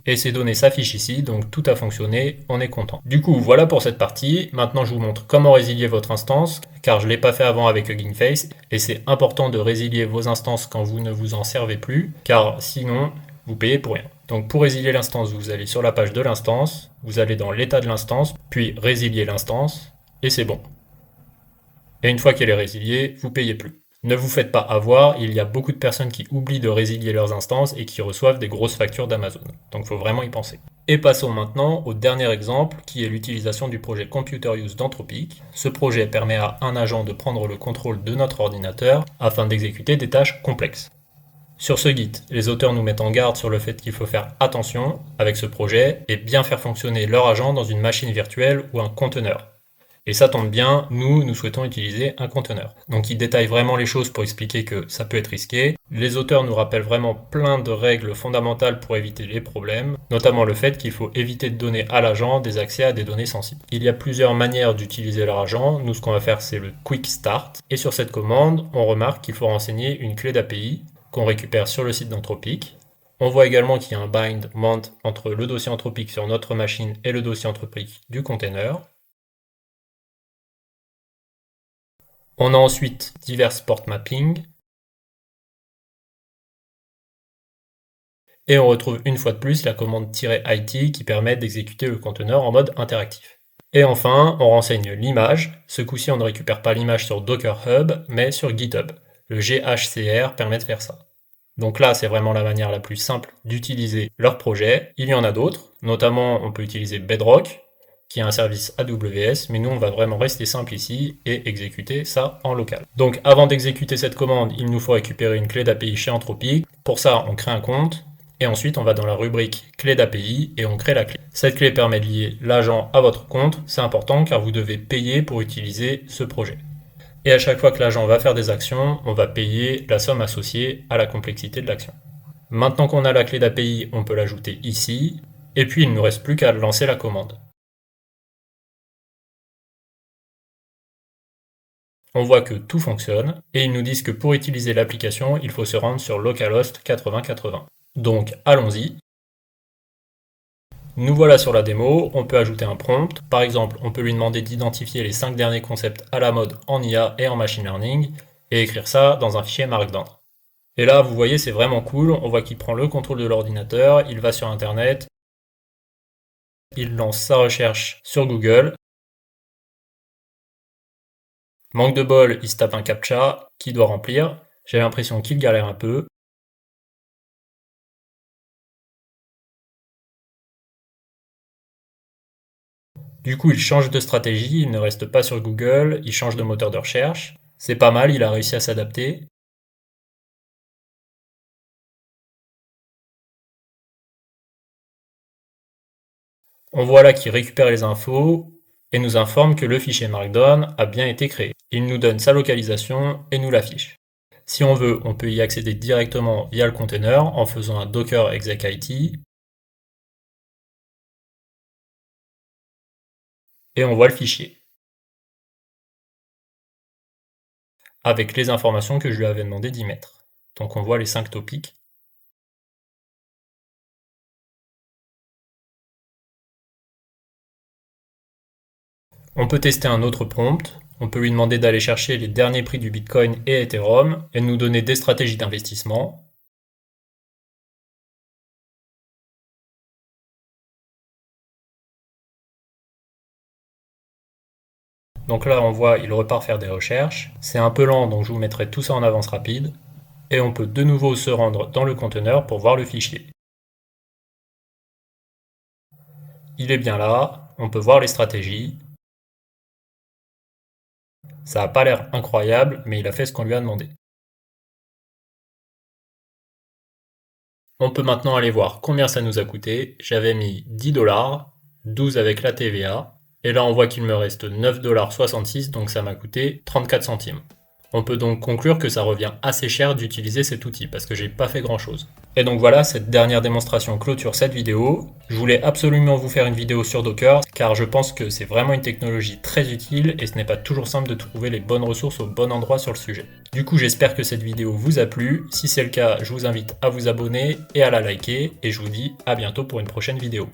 Et ces données s'affichent ici, donc tout a fonctionné, on est content. Du coup, voilà pour cette partie. Maintenant, je vous montre comment résilier votre instance, car je ne l'ai pas fait avant avec Hugging Face, et c'est important de résilier vos instances quand vous ne vous en servez plus, car sinon, vous payez pour rien. Donc pour résilier l'instance, vous allez sur la page de l'instance, vous allez dans l'état de l'instance, puis résilier l'instance, et c'est bon. Et une fois qu'elle est résiliée, vous payez plus. Ne vous faites pas avoir, il y a beaucoup de personnes qui oublient de résilier leurs instances et qui reçoivent des grosses factures d'Amazon. Donc il faut vraiment y penser. Et passons maintenant au dernier exemple qui est l'utilisation du projet Computer Use d'Anthropic. Ce projet permet à un agent de prendre le contrôle de notre ordinateur afin d'exécuter des tâches complexes. Sur ce Git, les auteurs nous mettent en garde sur le fait qu'il faut faire attention avec ce projet et bien faire fonctionner leur agent dans une machine virtuelle ou un conteneur. Et ça tombe bien, nous souhaitons utiliser un conteneur. Donc il détaille vraiment les choses pour expliquer que ça peut être risqué. Les auteurs nous rappellent vraiment plein de règles fondamentales pour éviter les problèmes, notamment le fait qu'il faut éviter de donner à l'agent des accès à des données sensibles. Il y a plusieurs manières d'utiliser leur agent. Nous, ce qu'on va faire, c'est le Quick Start. Et sur cette commande, on remarque qu'il faut renseigner une clé d'API qu'on récupère sur le site d'Anthropic. On voit également qu'il y a un bind mount entre le dossier Anthropic sur notre machine et le dossier Anthropic du container. On a ensuite divers port mapping. Et on retrouve une fois de plus la commande -it qui permet d'exécuter le conteneur en mode interactif. Et enfin, on renseigne l'image. Ce coup-ci, on ne récupère pas l'image sur Docker Hub, mais sur GitHub. Le GHCR permet de faire ça. Donc là, c'est vraiment la manière la plus simple d'utiliser leur projet. Il y en a d'autres, notamment on peut utiliser Bedrock, qui est un service AWS, mais nous on va vraiment rester simple ici et exécuter ça en local. Donc avant d'exécuter cette commande, il nous faut récupérer une clé d'API chez Anthropic. Pour ça, on crée un compte et ensuite on va dans la rubrique clé d'API et on crée la clé. Cette clé permet de lier l'agent à votre compte, c'est important car vous devez payer pour utiliser ce projet. Et à chaque fois que l'agent va faire des actions, on va payer la somme associée à la complexité de l'action. Maintenant qu'on a la clé d'API, on peut l'ajouter ici, et puis il ne nous reste plus qu'à lancer la commande. On voit que tout fonctionne, et ils nous disent que pour utiliser l'application, il faut se rendre sur localhost 8080. Donc allons-y. Nous voilà sur la démo, on peut ajouter un prompt. Par exemple, on peut lui demander d'identifier les 5 derniers concepts à la mode en IA et en machine learning et écrire ça dans un fichier Markdown. Et là, vous voyez, c'est vraiment cool. On voit qu'il prend le contrôle de l'ordinateur, il va sur Internet, il lance sa recherche sur Google. Manque de bol, il se tape un captcha qu'il doit remplir. J'ai l'impression qu'il galère un peu. Du coup, il change de stratégie, il ne reste pas sur Google, il change de moteur de recherche. C'est pas mal, il a réussi à s'adapter. On voit là qu'il récupère les infos et nous informe que le fichier Markdown a bien été créé. Il nous donne sa localisation et nous l'affiche. Si on veut, on peut y accéder directement via le container en faisant un docker exec-it et on voit le fichier avec les informations que je lui avais demandé d'y mettre. Donc on voit les 5 topics. On peut tester un autre prompt. On peut lui demander d'aller chercher les derniers prix du Bitcoin et Ethereum et nous donner des stratégies d'investissement. Donc là, on voit, il repart faire des recherches. C'est un peu lent, donc je vous mettrai tout ça en avance rapide. Et on peut de nouveau se rendre dans le conteneur pour voir le fichier. Il est bien là, on peut voir les stratégies. Ça n'a pas l'air incroyable, mais il a fait ce qu'on lui a demandé. On peut maintenant aller voir combien ça nous a coûté. J'avais mis 10$, 12 avec la TVA. Et là, on voit qu'il me reste 9,66$, donc ça m'a coûté 34 centimes. On peut donc conclure que ça revient assez cher d'utiliser cet outil parce que j'ai pas fait grand chose. Et donc voilà, cette dernière démonstration clôture cette vidéo. Je voulais absolument vous faire une vidéo sur Docker car je pense que c'est vraiment une technologie très utile et ce n'est pas toujours simple de trouver les bonnes ressources au bon endroit sur le sujet. Du coup, j'espère que cette vidéo vous a plu. Si c'est le cas, je vous invite à vous abonner et à la liker et je vous dis à bientôt pour une prochaine vidéo.